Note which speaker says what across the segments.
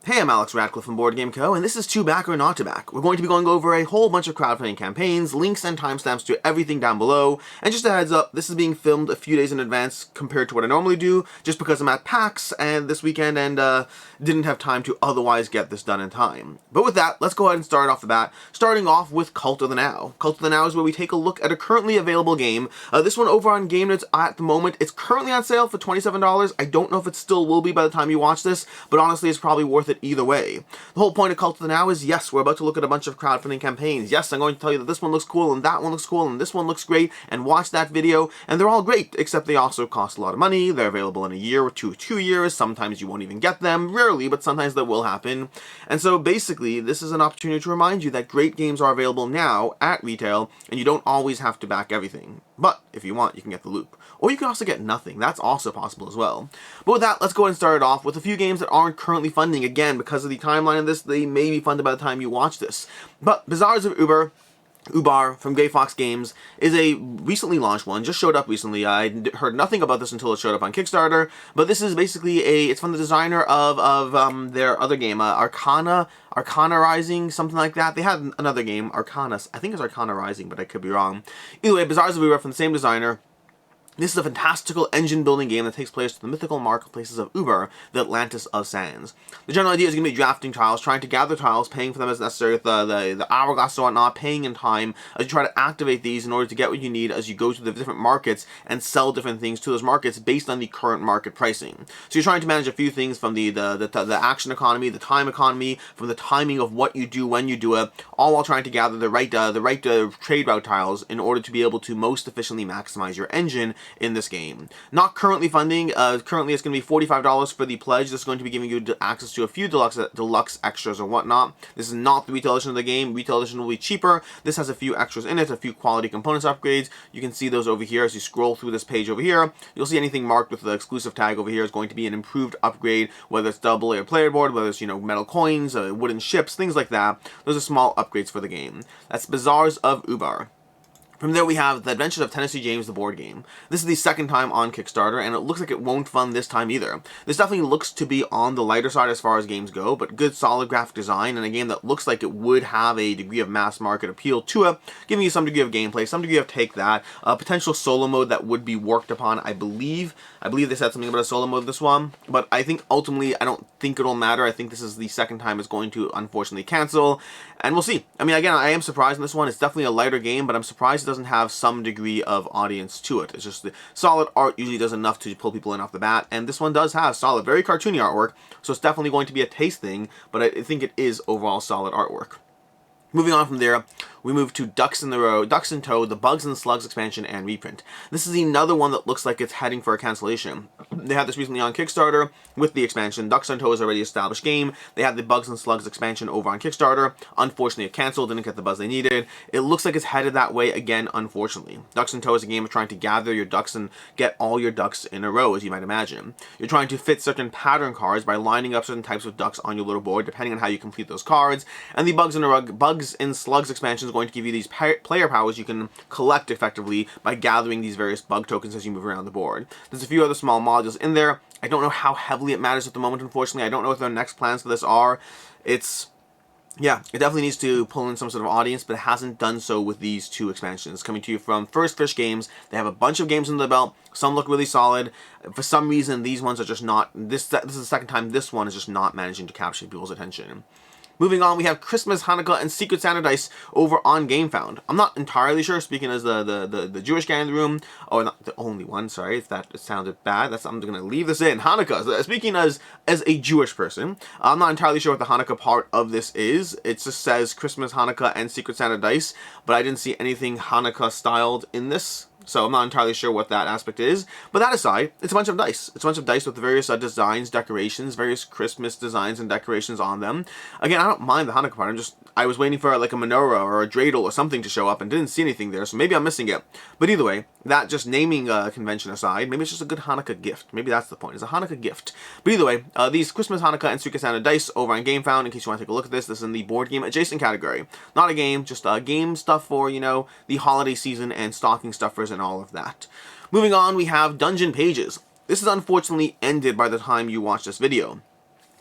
Speaker 1: Hey, I'm Alex Radcliffe from Board Game Co., and this is To Back or Not to Back. We're going to be going over a whole bunch of crowdfunding campaigns, links and timestamps to everything down below, and just a heads up, this is being filmed a few days in advance compared to what I normally do, just because I'm at PAX and this weekend and didn't have time to otherwise get this done in time. But with that, let's go ahead and start off the bat, starting off with Cult of the Now. Cult of the Now is where we take a look at a currently available game. This one over on GameNotes at the moment, it's currently on sale for $27. I don't know if it still will be by the time you watch this, but honestly it's probably worth it either way. The whole point of Cult of the Now is, yes, we're about to look at a bunch of crowdfunding campaigns. Yes, I'm going to tell you that this one looks cool, and that one looks cool, and this one looks great, and watch that video, and they're all great, except they also cost a lot of money. They're available in a year or 2 years. Sometimes you won't even get them. Rarely, but sometimes that will happen. And so basically, this is an opportunity to remind you that great games are available now at retail, and you don't always have to back everything. But if you want, you can get the loop. Or you can also get nothing. That's also possible as well. But with that, let's go ahead and start it off with a few games that aren't currently funding. Again, because of the timeline of this, they may be funded by the time you watch this. But Bazaars of Ubar from Gray Fox Games is a recently launched one, just showed up recently. I heard nothing about this until it showed up on Kickstarter, but this is basically it's from the designer of their other game, Arcana Rising, something like that. They had another game, Arcana, I think it's Arcana Rising, but I could be wrong. Either way, Bazaars of Ubar from the same designer. This is a fantastical engine-building game that takes place in the mythical marketplaces of Ubar, the Atlantis of Sands. The general idea is going to be drafting tiles, trying to gather tiles, paying for them as necessary with the hourglass and whatnot, paying in time as you try to activate these in order to get what you need as you go to the different markets and sell different things to those markets based on the current market pricing. So you're trying to manage a few things from the action economy, the time economy, from the timing of what you do when you do it, all while trying to gather the right trade route tiles in order to be able to most efficiently maximize your engine in this game. Not currently funding. Currently it's going to be $45 for the pledge. This is going to be giving you access to a few deluxe extras or whatnot. This is not the retail edition of the game. Retail edition will be cheaper. This has a few extras in it, a few quality components upgrades. You can see those over here as you scroll through this page over here. You'll see anything marked with the exclusive tag over here is going to be an improved upgrade, whether it's double layer player board, whether it's, metal coins, wooden ships, things like that. Those are small upgrades for the game. That's Bazaars of Ubar. From there we have The Adventures of Tennesse James, the board game. This is the second time on Kickstarter, and it looks like it won't fund this time either. This definitely looks to be on the lighter side as far as games go, but good solid graphic design, and a game that looks like it would have a degree of mass market appeal to it, giving you some degree of gameplay, some degree of take that, a potential solo mode that would be worked upon, I believe. I believe they said something about a solo mode this one, but I think ultimately, I don't think it'll matter. I think this is the second time it's going to unfortunately cancel, and we'll see. I mean, again, I am surprised in this one. It's definitely a lighter game, but I'm surprised it doesn't have some degree of audience to it. It's just the solid art usually does enough to pull people in off the bat, and this one does have solid, very cartoony artwork, so it's definitely going to be a taste thing, but I think it is overall solid artwork. Moving on from there, we move to Ducks in Tow, the Bugs and Slugs expansion and reprint. This is another one that looks like it's heading for a cancellation. They had this recently on Kickstarter with the expansion. Ducks in Tow is already an established game. They had the Bugs and Slugs expansion over on Kickstarter. Unfortunately, it canceled, didn't get the buzz they needed. It looks like it's headed that way again, unfortunately. Ducks in Tow is a game of trying to gather your ducks and get all your ducks in a row, as you might imagine. You're trying to fit certain pattern cards by lining up certain types of ducks on your little board, depending on how you complete those cards. And the Bugs and Slugs expansion is going to give you these player powers you can collect effectively by gathering these various bug tokens as you move around the board. There's a few other small modules in there. I don't know how heavily it matters at the moment, unfortunately. I don't know what their next plans for this are. Yeah, it definitely needs to pull in some sort of audience, but it hasn't done so with these two expansions. Coming to you from First Fish Games. They have a bunch of games under the belt. Some look really solid. For some reason, these ones are just not... This is the second time this one is just not managing to capture people's attention. Moving on, we have Christmas, Hanukkah, and Secret Santa dice over on GameFound. I'm not entirely sure, speaking as the Jewish guy in the room, or not the only one, sorry, if that sounded bad, I'm going to leave this in. Hanukkah, speaking as a Jewish person, I'm not entirely sure what the Hanukkah part of this is. It just says Christmas, Hanukkah, and Secret Santa dice, but I didn't see anything Hanukkah styled in this. So I'm not entirely sure what that aspect is. But that aside, it's a bunch of dice. It's a bunch of dice with various designs, decorations, various Christmas designs and decorations on them. Again, I don't mind the Hanukkah part. I was waiting for like a menorah or a dreidel or something to show up and didn't see anything there. So maybe I'm missing it. But either way, that just naming convention aside, maybe it's just a good Hanukkah gift. Maybe that's the point. It's a Hanukkah gift. But either way, these Christmas, Hanukkah, and Secret Santa dice over on GameFound, in case you want to take a look at this is in the board game adjacent category. Not a game, just game stuff for, the holiday season and stocking stuffers and all of that. Moving on, we have Dungeon Pages. This is unfortunately ended by the time you watch this video.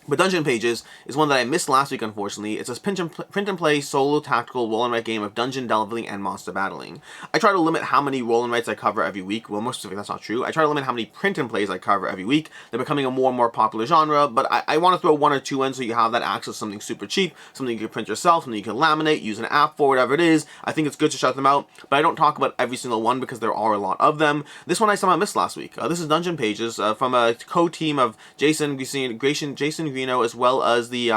Speaker 1: But Dungeon Pages is one that I missed last week, unfortunately. It's a print and play solo tactical roll and write game of dungeon delving and monster battling. I try to limit how many roll and writes I cover every week. Well, more specifically, that's not true. I try to limit how many print and plays I cover every week. They're becoming a more and more popular genre, but I want to throw one or two in so you have that access to something super cheap, something you can print yourself, something you can laminate, use an app for, whatever it is. I think it's good to shout them out, but I don't talk about every single one because there are a lot of them. This one I somehow missed last week. This is Dungeon Pages from a co-team of Jason Greeno, as well as the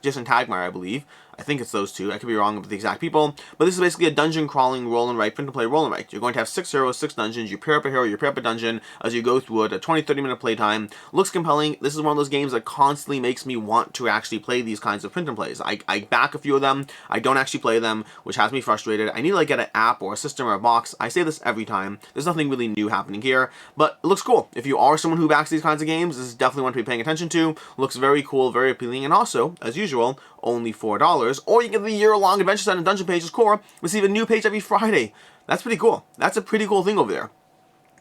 Speaker 1: Jason Tagmeyer, I believe. I think it's those two. I could be wrong with the exact people. But this is basically a dungeon crawling roll and write, print and play roll and write. You're going to have 6 heroes, 6 dungeons. You pair up a hero, you pair up a dungeon as you go through it. A 20-30 minute playtime. Looks compelling. This is one of those games that constantly makes me want to actually play these kinds of print and plays. I back a few of them. I don't actually play them, which has me frustrated. I need to get an app or a system or a box. I say this every time. There's nothing really new happening here, but it looks cool. If you are someone who backs these kinds of games, this is definitely one to be paying attention to. Looks very cool, very appealing, and also, as usual, only $4, or you get the year-long adventure set in Dungeon Pages core, receive a new page every Friday. That's pretty cool. That's a pretty cool thing over there.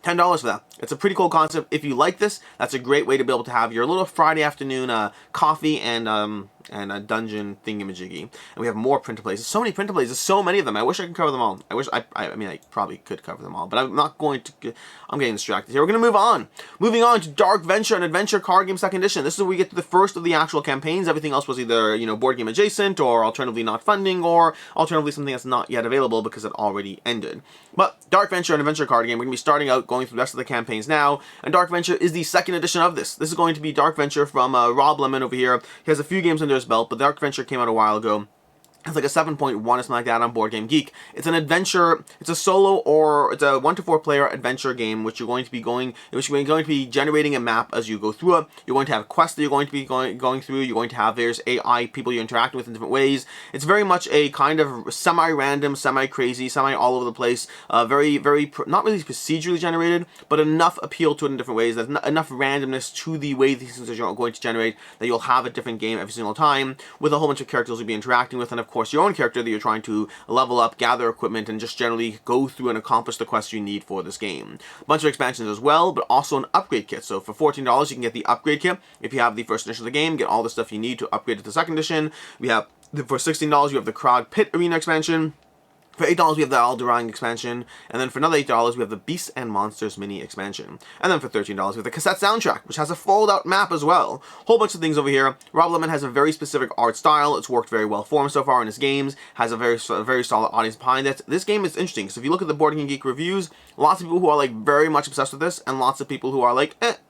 Speaker 1: $10 for that. It's a pretty cool concept. If you like this, that's a great way to be able to have your little Friday afternoon coffee and a dungeon thingamajiggy. And we have more print plays. There's so many print plays. There's so many of them. I wish I could cover them all. I mean, I probably could cover them all, but I'm not going to. I'm getting distracted here. We're going to move on. Moving on to Dark Venture, an adventure card game 2nd edition. This is where we get to the first of the actual campaigns. Everything else was either, board game adjacent, or alternatively not funding, or alternatively something that's not yet available because it already ended. But Dark Venture, an adventure card game. We're going to be starting out going through the rest of the campaigns now, and Dark Venture is the 2nd edition of this. This is going to be Dark Venture from Rob Lemon over here. He has a few games under his belt, but Dark Venture came out a while ago. It's like a 7.1 or something like that on Board Game Geek. It's an adventure, it's a solo or it's a 1 to 4 player adventure game which you're going to be generating a map as you go through it. You're going to have quests that you're going to be going through. You're going to have various AI people you're interacting with in different ways. It's very much a kind of semi-random, semi-crazy, semi-all over the place, not really procedurally generated, but enough appeal to it in different ways. There's enough randomness to the way these things are going to generate that you'll have a different game every single time with a whole bunch of characters you'll be interacting with, and of course your own character that you're trying to level up, gather equipment, and just generally go through and accomplish the quests you need for this game. A bunch of expansions as well, but also an upgrade kit. So for $14 you can get the upgrade kit. If you have the 1st edition of the game, get all the stuff you need to upgrade to the 2nd edition. For $16 you have the Crowd Pit Arena expansion. For $8 we have the Alderaan expansion, and then for another $8 we have the Beasts and Monsters mini expansion. And then for $13 we have the cassette soundtrack, which has a fold-out map as well. Whole bunch of things over here. Rob Lemon has a very specific art style. It's worked very well for him so far in his games. Has a very solid audience behind it. This game is interesting, so if you look at the Board Game Geek reviews, lots of people who are very much obsessed with this, and lots of people who are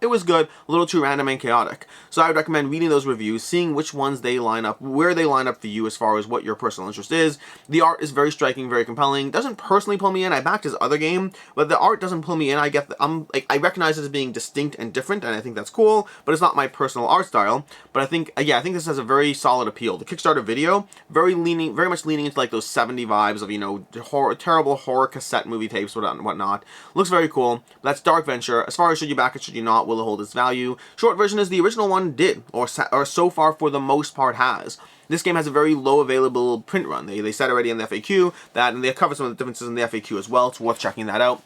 Speaker 1: it was good, a little too random and chaotic. So I would recommend reading those reviews, seeing which ones they line up, where they line up for you as far as what your personal interest is. The art is very striking, very compelling. Doesn't personally pull me in. I backed his other game, but the art doesn't pull me in. I recognize it as being distinct and different, and I think that's cool, but it's not my personal art style. But I think this has a very solid appeal. The Kickstarter video, very much leaning into those 70s vibes of, terrible horror cassette movie tapes and whatnot. Looks very cool. That's Dark Venture. As far as should you back it, should you not, will it hold its value? Short version is the original one did, or so far for the most part has. This game has a very low available print run. They said already in the FAQ that, and they cover some of the differences in the FAQ as well. It's worth checking that out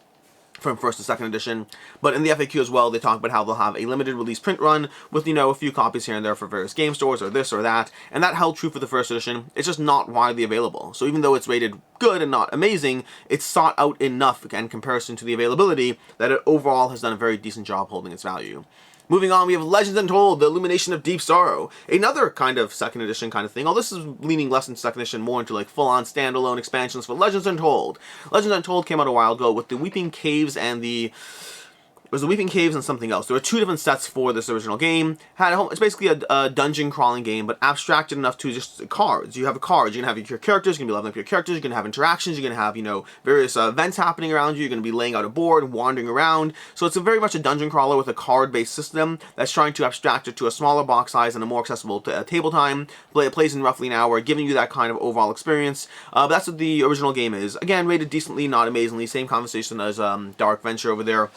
Speaker 1: from 1st to 2nd edition. But in the FAQ as well, they talk about how they'll have a limited release print run with, a few copies here and there for various game stores or this or that. And that held true for the 1st edition. It's just not widely available. So even though it's rated good and not amazing, it's sought out enough in comparison to the availability that it overall has done a very decent job holding its value. Moving on, we have Legends Untold, the Illumination of Deep Sorrow. Another kind of 2nd edition kind of thing. This is leaning less into 2nd edition, more into full-on standalone expansions for Legends Untold. Legends Untold came out a while ago with the Weeping Caves and the... It was the Weeping Caves and something else. There were 2 different sets for this original game. It's basically a dungeon crawling game, but abstracted enough to just cards. You have cards. You're going to have your characters. You're going to be leveling up your characters. You're going to have interactions. You're going to have, various events happening around you. You're going to be laying out a board, wandering around. So it's very much a dungeon crawler with a card-based system that's trying to abstract it to a smaller box size and a more accessible table time. It plays in roughly an hour, giving you that kind of overall experience. But that's what the original game is. Again, rated decently, not amazingly. Same conversation as Dark Venture over there.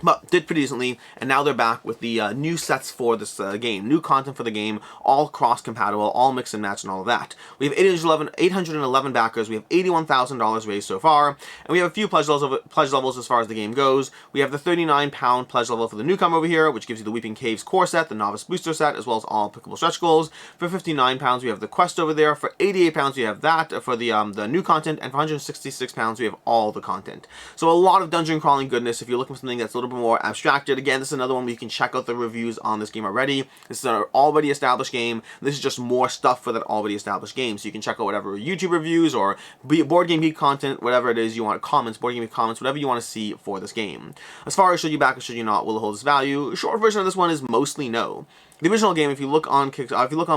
Speaker 1: but did pretty decently, and now they're back with the new sets for this game, new content for the game, all cross-compatible, all mix and match and all of that. We have 811 backers, we have $81,000 raised so far, and we have a few pledge levels as far as the game goes. We have the £39 pledge level for the newcomer over here, which gives you the Weeping Caves core set, the Novice Booster set, as well as all applicable stretch goals. For £59, we have the quest over there. For £88, we have that for the new content, and for £166, we have all the content. So a lot of dungeon crawling goodness if you're looking for something that's a little bit more abstracted. Again, this is another one where you can check out the reviews on this game already. This is an already established game. This is just more stuff for that already established game. So you can check out whatever YouTube reviews or Board Game Geek content, whatever it is you want, comments, Board Game Geek comments, whatever you want to see for this game. As far as should you back or should you not, will it hold its value? Short version of this one is mostly no. The original game, if you look on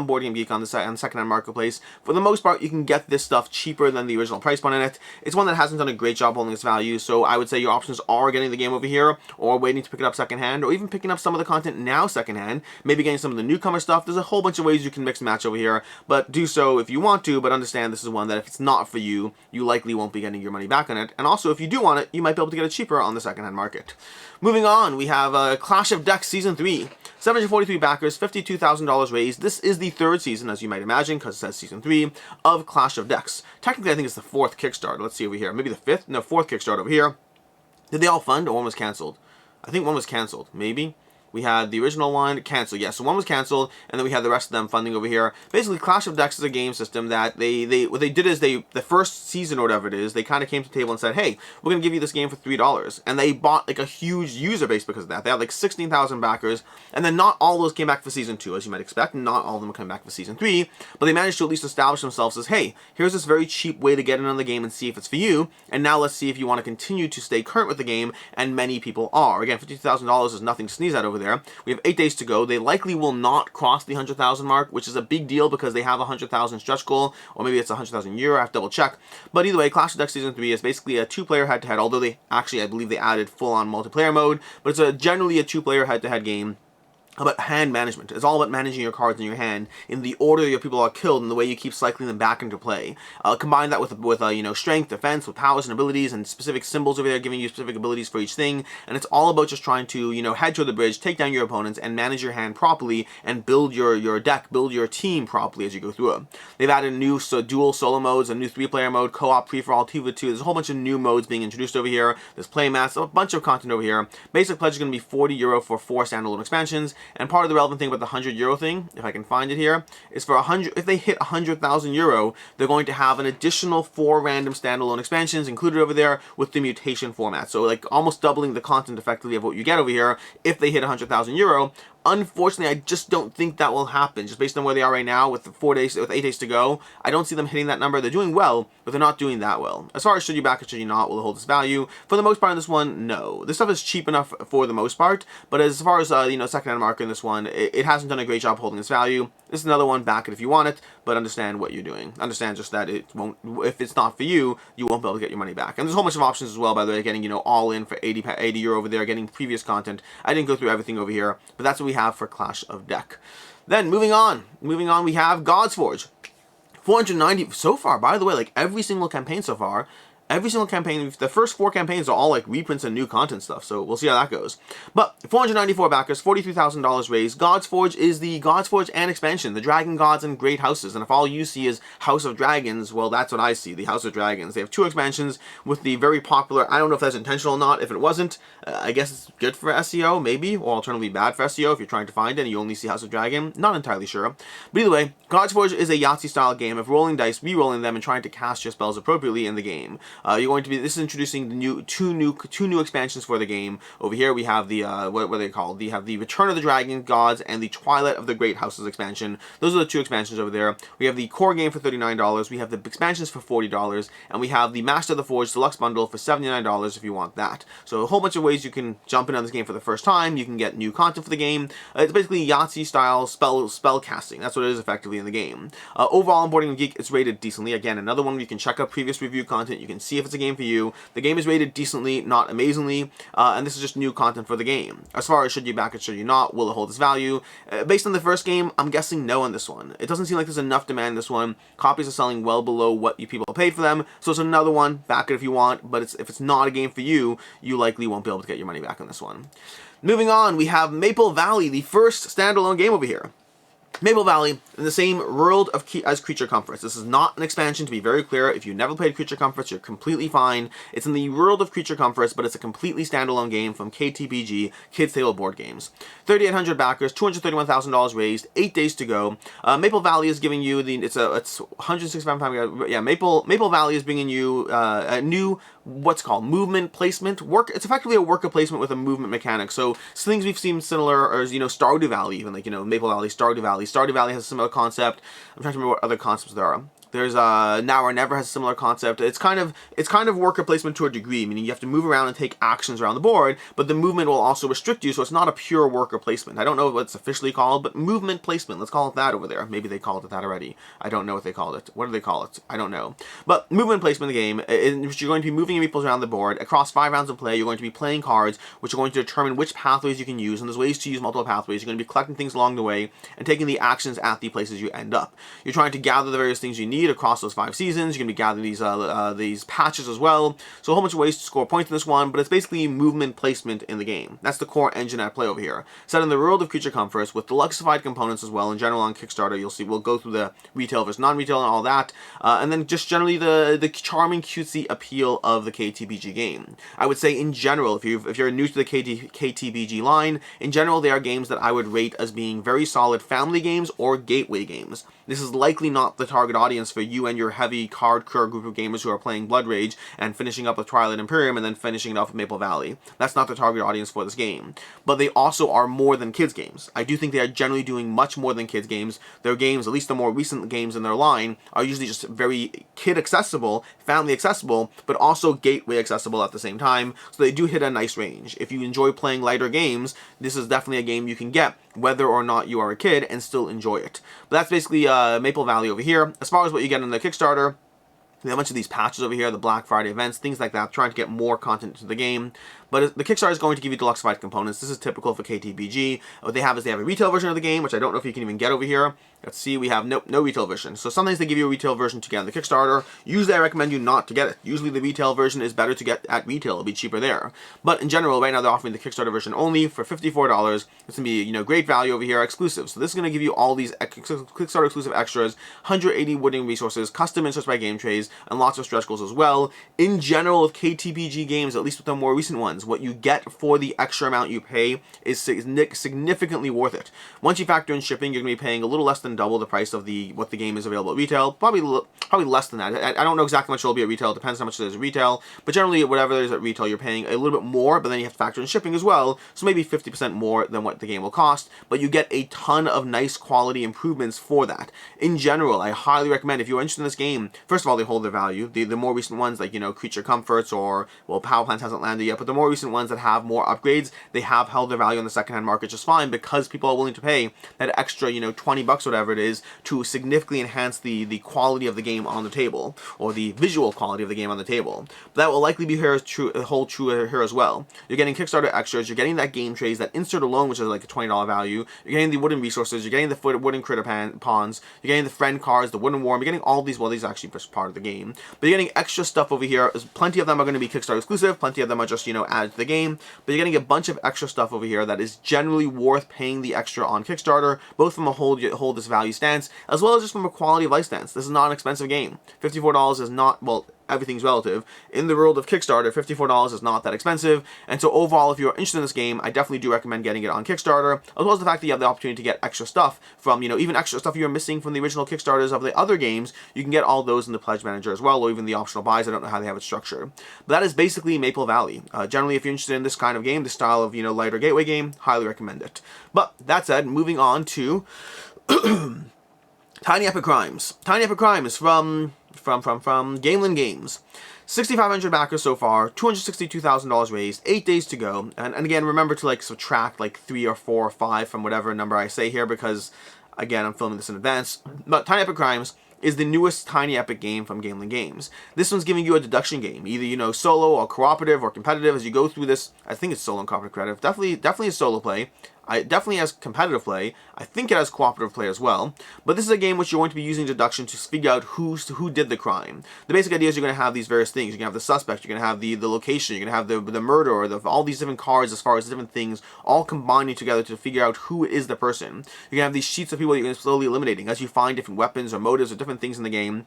Speaker 1: Board Game Geek on the secondhand marketplace, for the most part, you can get this stuff cheaper than the original price point in it. It's one that hasn't done a great job holding its value, so I would say your options are getting the game over here, or waiting to pick it up secondhand, or even picking up some of the content now secondhand, maybe getting some of the newcomer stuff. There's a whole bunch of ways you can mix and match over here, but do so if you want to, but understand this is one that if it's not for you, you likely won't be getting your money back on it, and also if you do want it, you might be able to get it cheaper on the secondhand market. Moving on, we have Clash of Decks Season 3. 743 backers, $52,000 raised. This is the third season, as you might imagine, because it says Season 3 of Clash of Decks. Technically, I think it's the fourth Kickstarter. Let's see over here. Maybe the fifth? No, fourth Kickstarter over here. Did they all fund, or one was canceled? I think one was canceled. Maybe? We had the original one canceled, yes. So one was canceled, and then we had the rest of them funding over here. Basically, Clash of Decks is a game system that what they did is the first season or whatever it is, they kind of came to the table and said, hey, we're going to give you this game for $3. And they bought like a huge user base because of that. They had like 16,000 backers, and then not all those came back for Season 2, as you might expect. Not all of them came back for Season 3, but they managed to at least establish themselves as, hey, here's this very cheap way to get in on the game and see if it's for you, and now let's see if you want to continue to stay current with the game, and many people are. Again, $52,000 is nothing to sneeze at over there. We have 8 days to go. They likely will not cross the 100,000 mark, which is a big deal because they have a 100,000 stretch goal, or maybe it's 100,000 euro. I have to double check. But either way, Clash of Decks Season 3 is basically a 2-player head-to-head, although they actually, I believe they added full-on multiplayer mode, but it's generally a 2-player head-to-head game about hand management. It's all about managing your cards in your hand in the order your people are killed and the way you keep cycling them back into play. Combine that with strength, defense, with powers and abilities and specific symbols over there giving you specific abilities for each thing. And it's all about just trying to head toward the bridge, take down your opponents, and manage your hand properly and build your deck, build your team properly as you go through it. They've added new dual solo modes, a new 3-player mode, co-op, free-for-all, 2v2. There's a whole bunch of new modes being introduced over here. There's playmats, a bunch of content over here. Basic pledge is going to be €40 for 4 standalone expansions. And part of the relevant thing about the €100 thing, if I can find it here, is for 100. If they hit €100,000, they're going to have an additional 4 random standalone expansions included over there with the mutation format. So like almost doubling the content effectively of what you get over here if they hit €100,000. Unfortunately, I just don't think that will happen. Just based on where they are right now, with 8 days to go, I don't see them hitting that number. They're doing well, but they're not doing that well. As far as should you back it, should you not, will it hold its value? For the most part on this one, no. This stuff is cheap enough for the most part, but as far as secondhand market in this one, it hasn't done a great job holding its value. This is another one. Back it if you want it, but understand what you're doing. Understand just that it won't. If it's not for you, you won't be able to get your money back. And there's a whole bunch of options as well. By the way, getting all in for 80 euro over there, getting previous content. I didn't go through everything over here, but that's what we have for Clash of Deck. Then moving on, we have Godsforge. 490 so far, by the way, like every single campaign so far. Every single campaign, the first 4 campaigns are all like reprints and new content stuff, so we'll see how that goes. But 494 backers, $43,000 raised. Godsforge is the Godsforge and expansion, the Dragon Gods and Great Houses. And if all you see is House of Dragons, well, that's what I see, the House of Dragons. They have 2 expansions with the very popular, I don't know if that's intentional or not. If it wasn't, I guess it's good for SEO, maybe, or alternatively bad for SEO if you're trying to find it and you only see House of Dragon. Not entirely sure. But either way, Godsforge is a Yahtzee-style game of rolling dice, re-rolling them, and trying to cast your spells appropriately in the game. You're going to be. This is introducing the two new expansions for the game. Over here we have the what are they called? We have the Return of the Dragon Gods and the Twilight of the Great Houses expansion. Those are the 2 expansions over there. We have the core game for $39. We have the expansions for $40, and we have the Master of the Forge Deluxe Bundle for $79 if you want that. So a whole bunch of ways you can jump in on this game for the first time. You can get new content for the game. It's basically Yahtzee style spell casting. That's what it is effectively in the game. Overall on Board Game Geek, it's rated decently. Again, another one where you can check out previous review content. You can see if it's a game for you. The game is rated decently, not amazingly, and this is just new content for the game. As far as should you back it, should you not, will it hold its value? Based on the first game, I'm guessing no on this one. It doesn't seem like there's enough demand in this one. Copies are selling well below what you people paid for them, so it's another one. Back it if you want, but if it's not a game for you, you likely won't be able to get your money back on this one. Moving on, we have Maple Valley, the first standalone game over here. Maple Valley, in the same world as Creature Comforts. This is not an expansion, to be very clear. If you never played Creature Comforts, you're completely fine. It's in the world of Creature Comforts, but it's a completely standalone game from KTBG, Kids Table Board Games. 3,800 backers, $231,000 raised, 8 days to go. Maple Valley is giving you it's 165 times. Yeah, Maple Valley is bringing you a new what's called movement placement it's effectively a worker placement with a movement mechanic. So things we've seen similar are, Stardew Valley, even like, Maple Valley, Stardew Valley. Stardew Valley has a similar concept. I'm trying to remember what other concepts there are. There's Now or Never has a similar concept. It's kind of worker placement to a degree, meaning you have to move around and take actions around the board, but the movement will also restrict you, so it's not a pure worker placement. I don't know what it's officially called, but movement placement, let's call it that over there. Maybe they called it that already. I don't know what they called it. What do they call it? I don't know. But movement placement in the game, in which you're going to be moving your meeples around the board. Across 5 rounds of play, you're going to be playing cards, which are going to determine which pathways you can use, and there's ways to use multiple pathways. You're going to be collecting things along the way, and taking the actions at the places you end up. You're trying to gather the various things you need across those 5 seasons. You're going to be gathering these patches as well. So a whole bunch of ways to score points in this one, but it's basically movement placement in the game. That's the core engine at play over here. Set in the world of Creature Comforts with deluxeified components as well. In general, on Kickstarter, you'll see we'll go through the retail versus non-retail and all that, and then just generally the charming, cutesy appeal of the KTBG game. I would say in general, if you're new to the KTBG line, in general, they are games that I would rate as being very solid family games or gateway games. This is likely not the target audience for you and your heavy hardcore group of gamers who are playing Blood Rage and finishing up with Twilight Imperium and then finishing it off with Maple Valley. That's not the target audience for this game. But they also are more than kids games. I do think they are generally doing much more than kids games. Their games, at least the more recent games in their line, are usually just very kid accessible, family accessible, but also gateway accessible at the same time. So they do hit a nice range. If you enjoy playing lighter games, this is definitely a game you can get, whether or not you are a kid, and still enjoy it. But that's basically Maple Valley over here. As far as what you get in the Kickstarter, we have a bunch of these patches over here, the Black Friday events, things like that, trying to get more content into the game. But the Kickstarter is going to give you deluxeified components. This is typical for KTBG. What they have is they have a retail version of the game, which I don't know if you can even get over here. Let's see, we have no retail version. So sometimes they give you a retail version to get on the Kickstarter. Usually I recommend you not to get it. Usually the retail version is better to get at retail. It'll be cheaper there. But in general, right now they're offering the Kickstarter version only for $54. It's going to be, great value over here, exclusive. So this is going to give you all these Kickstarter exclusive extras, 180 wooding resources, custom inserts by game trays, and lots of stretch goals as well. In general, with KTBG games, at least with the more recent ones, what you get for the extra amount you pay is significantly worth it. Once you factor in shipping, you're going to be paying a little less than double the price of what the game is available at retail. Probably less than that. I don't know exactly how much it'll be at retail. It depends how much it is at retail. But generally, whatever it is at retail, you're paying a little bit more, but then you have to factor in shipping as well. So maybe 50% more than what the game will cost. But you get a ton of nice quality improvements for that. In general, I highly recommend, if you're interested in this game, first of all, they hold their value. The more recent ones, like, Creature Comforts or, well, Power Plants hasn't landed yet, but the more recent ones that have more upgrades, they have held their value on the secondhand market just fine, because people are willing to pay that extra, $20 or whatever it is to significantly enhance the quality of the game on the table, or the visual quality of the game on the table. But that will likely be hold true here as well. You're getting Kickstarter extras, you're getting that game trays, that insert alone, which is like a $20 value, you're getting the wooden resources, you're getting the wooden critter pawns, you're getting the friend cards, the wooden worm, you're getting all these, well, these are actually just part of the game, but you're getting extra stuff over here. Plenty of them are going to be Kickstarter exclusive, plenty of them are just, added to the game, but you're getting a bunch of extra stuff over here that is generally worth paying the extra on Kickstarter, both from a hold this value stance, as well as just from a quality of life stance. This is not an expensive game. $54 is not, well, everything's relative. In the world of Kickstarter, $54 is not that expensive, and so overall, if you're interested in this game, I definitely do recommend getting it on Kickstarter, as well as the fact that you have the opportunity to get extra stuff from, even extra stuff you're missing from the original Kickstarters of the other games. You can get all those in the Pledge Manager as well, or even the optional buys. I don't know how they have it structured. But that is basically Maple Valley. Generally, if you're interested in this kind of game, this style of, lighter gateway game, highly recommend it. But that said, moving on to Tiny Epic Crimes. Tiny Epic Crimes from Gamelin Games. 6,500 backers so far, $262,000 raised, 8 days to go. And again, remember to subtract 3 or 4 or 5 from whatever number I say here, because again, I'm filming this in advance. But Tiny Epic Crimes, is the newest Tiny Epic game from Gamelin Games. This one's giving you a deduction game, either, you know, solo or cooperative or competitive as you go through this. I think it's solo and cooperative. Definitely a solo play. It definitely has competitive play. I think it has cooperative play as well. But this is a game which you're going to be using deduction to figure out who did the crime. The basic idea is you're going to have these various things. You're going to have the suspect, you're going to have the location, you're going to have the murderer, all these different cards as far as different things all combining together to figure out who is the person. You're going to have these sheets of people that you're going to slowly eliminating as you find different weapons or motives or different things in the game.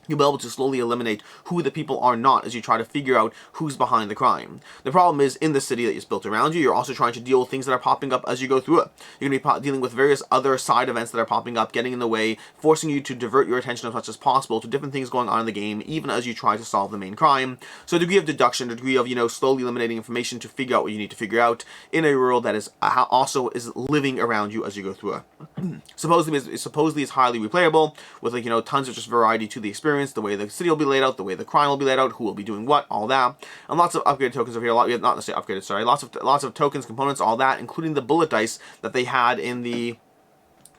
Speaker 1: You'll be able to slowly eliminate who the people are not as you try to figure out who's behind the crime. The problem is, in the city that is built around you, you're also trying to deal with things that are popping up as you go through it. You're going to be dealing with various other side events that are popping up, getting in the way, forcing you to divert your attention as much as possible to different things going on in the game, even as you try to solve the main crime. So a degree of deduction, a degree of, you know, slowly eliminating information to figure out what you need to figure out in a world that is also is living around you as you go through it. Supposedly it's highly replayable, with, like, you know, tons of just variety to the experience, the way the city will be laid out, the way the crime will be laid out, who will be doing what, all that, and lots of upgraded tokens over here. Not necessarily upgraded, sorry. Lots of tokens, components, all that, including the bullet dice that they had in the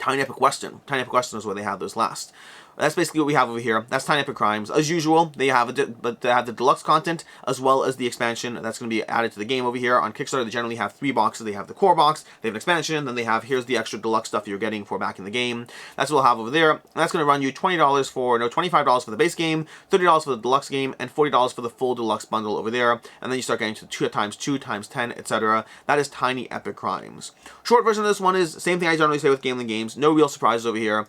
Speaker 1: Tiny Epic Western. Tiny Epic Western is where they had those last. That's basically what we have over here. That's Tiny Epic Crimes. As usual, they have the deluxe content as well as the expansion that's going to be added to the game over here. On Kickstarter, they generally have 3 boxes. They have the core box, they have an expansion, then they have, here's the extra deluxe stuff you're getting for back in the game. That's what we'll have over there. And that's going to run you $25 for the base game, $30 for the deluxe game, and $40 for the full deluxe bundle over there. And then you start getting to 2 times 2 times 10, etc. That is Tiny Epic Crimes. Short version of this one is same thing I generally say with Gamelin Games. No real surprises over here.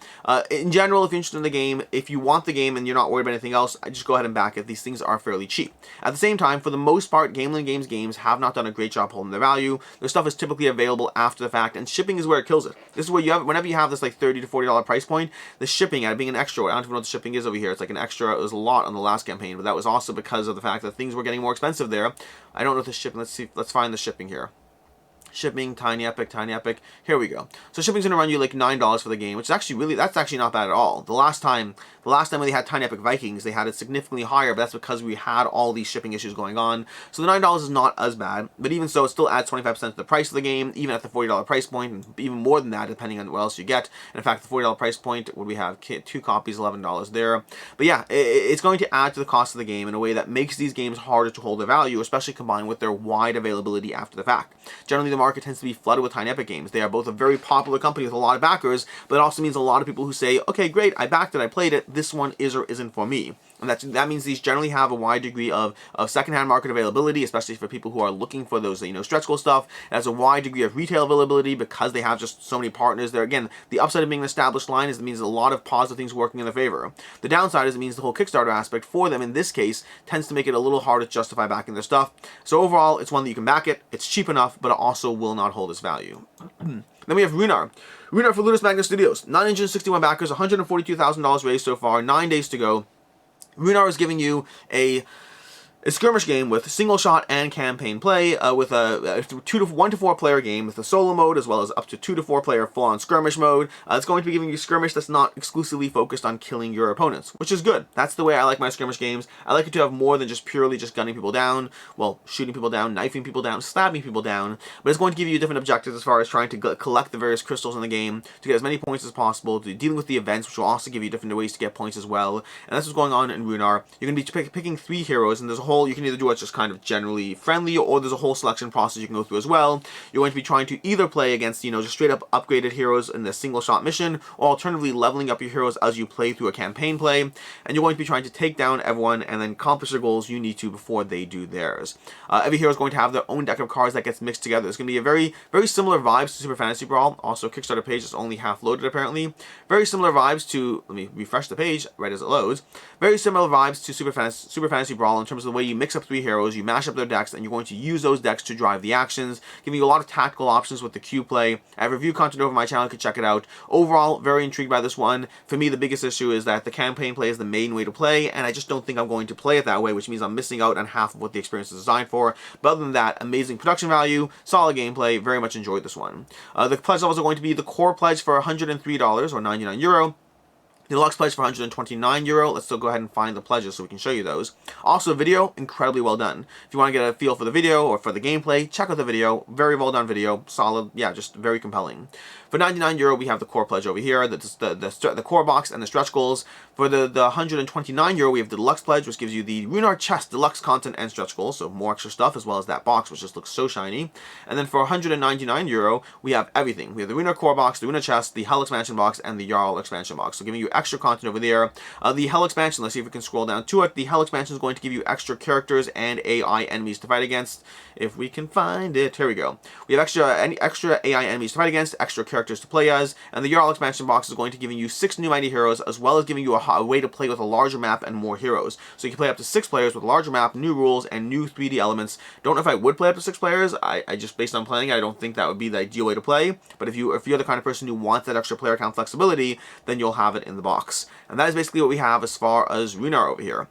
Speaker 1: In general, if you're interested in the game, if you want the game and you're not worried about anything else, I just go ahead and back it. These things are fairly cheap. At the same time, for the most part, Gamelin Games games have not done a great job holding their value. Their stuff is typically available after the fact, and shipping is where it kills it. This is where you have, whenever you have this like $30 to $40 price point, the shipping, at being an extra, I don't even know what the shipping is over here. It's like an extra. It was a lot on the last campaign, but that was also because of the fact that things were getting more expensive there. I don't know if the shipping. Let's find the shipping here. Shipping, Tiny Epic, here we go. So shipping's gonna run you like $9 for the game, which is actually that's actually not bad at all. The last time when they had Tiny Epic Vikings, they had it significantly higher, but that's because we had all these shipping issues going on. So the $9 is not as bad, but even so, it still adds 25% to the price of the game, even at the $40 price point, and even more than that, depending on what else you get. And in fact, the $40 price point, what we have, 2 copies, $11 there. But yeah, it's going to add to the cost of the game in a way that makes these games harder to hold their value, especially combined with their wide availability after the fact. Generally, the market tends to be flooded with Tiny Epic games. They are both a very popular company with a lot of backers, but it also means a lot of people who say, okay, great, I backed it, I played it, this one is or isn't for me. And that means these generally have a wide degree of secondhand market availability, especially for people who are looking for those, you know, stretch goal stuff. It has a wide degree of retail availability because they have just so many partners there. Again, the upside of being an established line is it means a lot of positive things working in their favor. The downside is it means the whole Kickstarter aspect for them in this case tends to make it a little harder to justify backing their stuff. So overall, it's one that you can back it. It's cheap enough, but it also will not hold its value. Then we have Runar. Runar for Ludus Magnus Studios. 961 backers, $142,000 raised so far, 9 days to go. Runar is giving you a skirmish game with single shot and campaign play, with a 1 to 4 player game with a solo mode, as well as up to 2 to 4 player full on skirmish mode. It's going to be giving you skirmish that's not exclusively focused on killing your opponents, which is good. That's the way I like my skirmish games. I like it to have more than just purely just gunning people down, well, shooting people down, knifing people down, stabbing people down, but it's going to give you different objectives as far as trying to collect the various crystals in the game to get as many points as possible, to dealing with the events, which will also give you different ways to get points as well. And that's what's going on in Runar. You're going to be picking 3 heroes, and there's a whole, you can either do what's just kind of generally friendly, or there's a whole selection process you can go through as well. You're going to be trying to either play against, you know, just straight up upgraded heroes in the single shot mission, or alternatively leveling up your heroes as you play through a campaign play, and you're going to be trying to take down everyone and then accomplish the goals you need to before they do theirs. Every hero is going to have their own deck of cards that gets mixed together. There's going to be a very similar vibes to Super Fantasy Brawl. Also, Kickstarter page is only half loaded apparently. Very similar vibes to, let me refresh the page right as it loads. Very similar vibes to Super Fantasy Brawl in terms of the way you mix up 3 heroes, you mash up their decks, and you're going to use those decks to drive the actions, giving you a lot of tactical options with the Q play. I have review content over my channel, you can check it out. Overall, very intrigued by this one. For me, the biggest issue is that the campaign play is the main way to play, and I just don't think I'm going to play it that way, which means I'm missing out on half of what the experience is designed for. But other than that, amazing production value, solid gameplay, very much enjoyed this one. The pledge levels are going to be the core pledge for $103 or €99. The deluxe pledge for €129. Let's still go ahead and find the pledges so we can show you those. Also, video, incredibly well done. If you want to get a feel for the video or for the gameplay, check out the video. Very well done video. Solid, yeah, just very compelling. For €99, we have the core pledge over here, the core box and the stretch goals. For the €129, we have the deluxe pledge, which gives you the Runar chest, deluxe content, and stretch goals, so more extra stuff, as well as that box, which just looks so shiny. And then for €199, we have everything. We have the Runar core box, the Runar chest, the Hell expansion box, and the Jarl expansion box. So giving you extra content over there. The Hell expansion, let's see if we can scroll down to it. The Hell expansion is going to give you extra characters and AI enemies to fight against. If we can find it, here we go. We have extra AI enemies to fight against, extra characters to play as, and the Jarl expansion box is going to give you 6 new mighty heroes, as well as giving you a way to play with a larger map and more heroes. So you can play up to 6 players with a larger map, new rules, and new 3D elements. Don't know if I would play up to 6 players. I just, based on playing, I don't think that would be the ideal way to play. But if you're the kind of person who wants that extra player count flexibility, then you'll have it in the box. And that is basically what we have as far as Runar over here.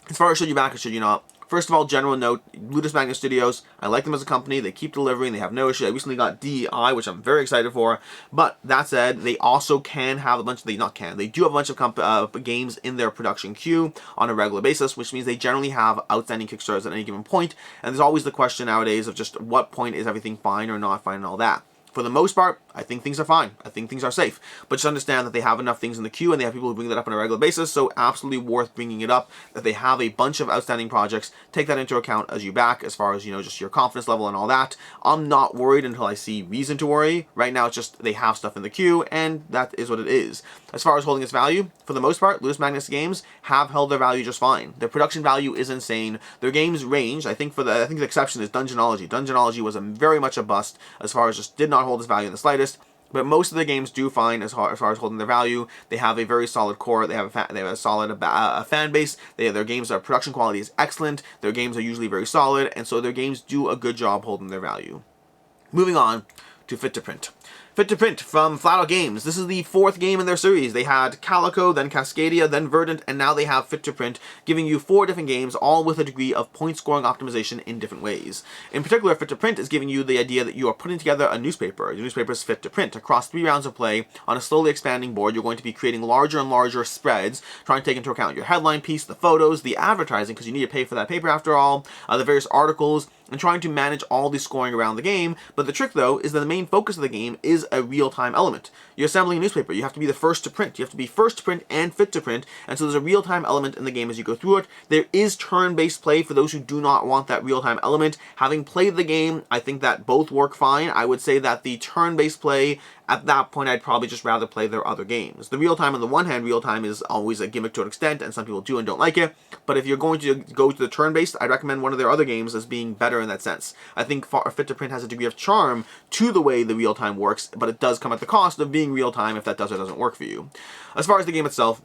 Speaker 1: As far as should you back or should you not? First of all, general note, Ludus Magnus Studios, I like them as a company, they keep delivering, they have no issue. I recently got DEI, which I'm very excited for, but that said, they also can have a bunch of, they do have a bunch of games in their production queue on a regular basis, which means they generally have outstanding Kickstarters at any given point, and there's always the question nowadays of just what point is everything fine or not fine and all that. For the most part, I think things are fine. I think things are safe. But just understand that they have enough things in the queue and they have people who bring that up on a regular basis, so absolutely worth bringing it up that they have a bunch of outstanding projects. Take that into account as you back, as far as, just your confidence level and all that. I'm not worried until I see reason to worry. Right now, it's just they have stuff in the queue, and that is what it is. As far as holding its value, for the most part, Ludus Magnus games have held their value just fine. Their production value is insane. Their games range, I think the exception is Dungeonology. Dungeonology was very much a bust as far as just did not hold its value in the slightest. But most of the games do fine as far as holding their value. They have a very solid core. They have a solid fan base. Their games' production quality is excellent. Their games are usually very solid, and so their games do a good job holding their value. Moving on to Fit to Print. Fit to Print from Flat Out Games. This is the 4th game in their series. They had Calico, then Cascadia, then Verdant, and now they have Fit to Print, giving you 4 different games, all with a degree of point scoring optimization in different ways. In particular, Fit to Print is giving you the idea that you are putting together a newspaper. Your newspaper is fit to print. Across 3 rounds of play, on a slowly expanding board, you're going to be creating larger and larger spreads, trying to take into account your headline piece, the photos, the advertising, because you need to pay for that paper after all, the various articles, and trying to manage all the scoring around the game. But the trick, though, is that the main focus of the game is a real-time element. You're assembling a newspaper. You have to be the first to print. You have to be first to print and fit to print, and so there's a real-time element in the game as you go through it. There is turn-based play for those who do not want that real-time element. Having played the game, I think that both work fine. I would say that the turn-based play, at that point, I'd probably just rather play their other games. The real-time, on the one hand, real-time is always a gimmick to an extent, and some people do and don't like it, but if you're going to go to the turn-based, I'd recommend one of their other games as being better in that sense. I think Fit to Print has a degree of charm to the way the real-time works, but it does come at the cost of being real-time if that does or doesn't work for you. As far as the game itself,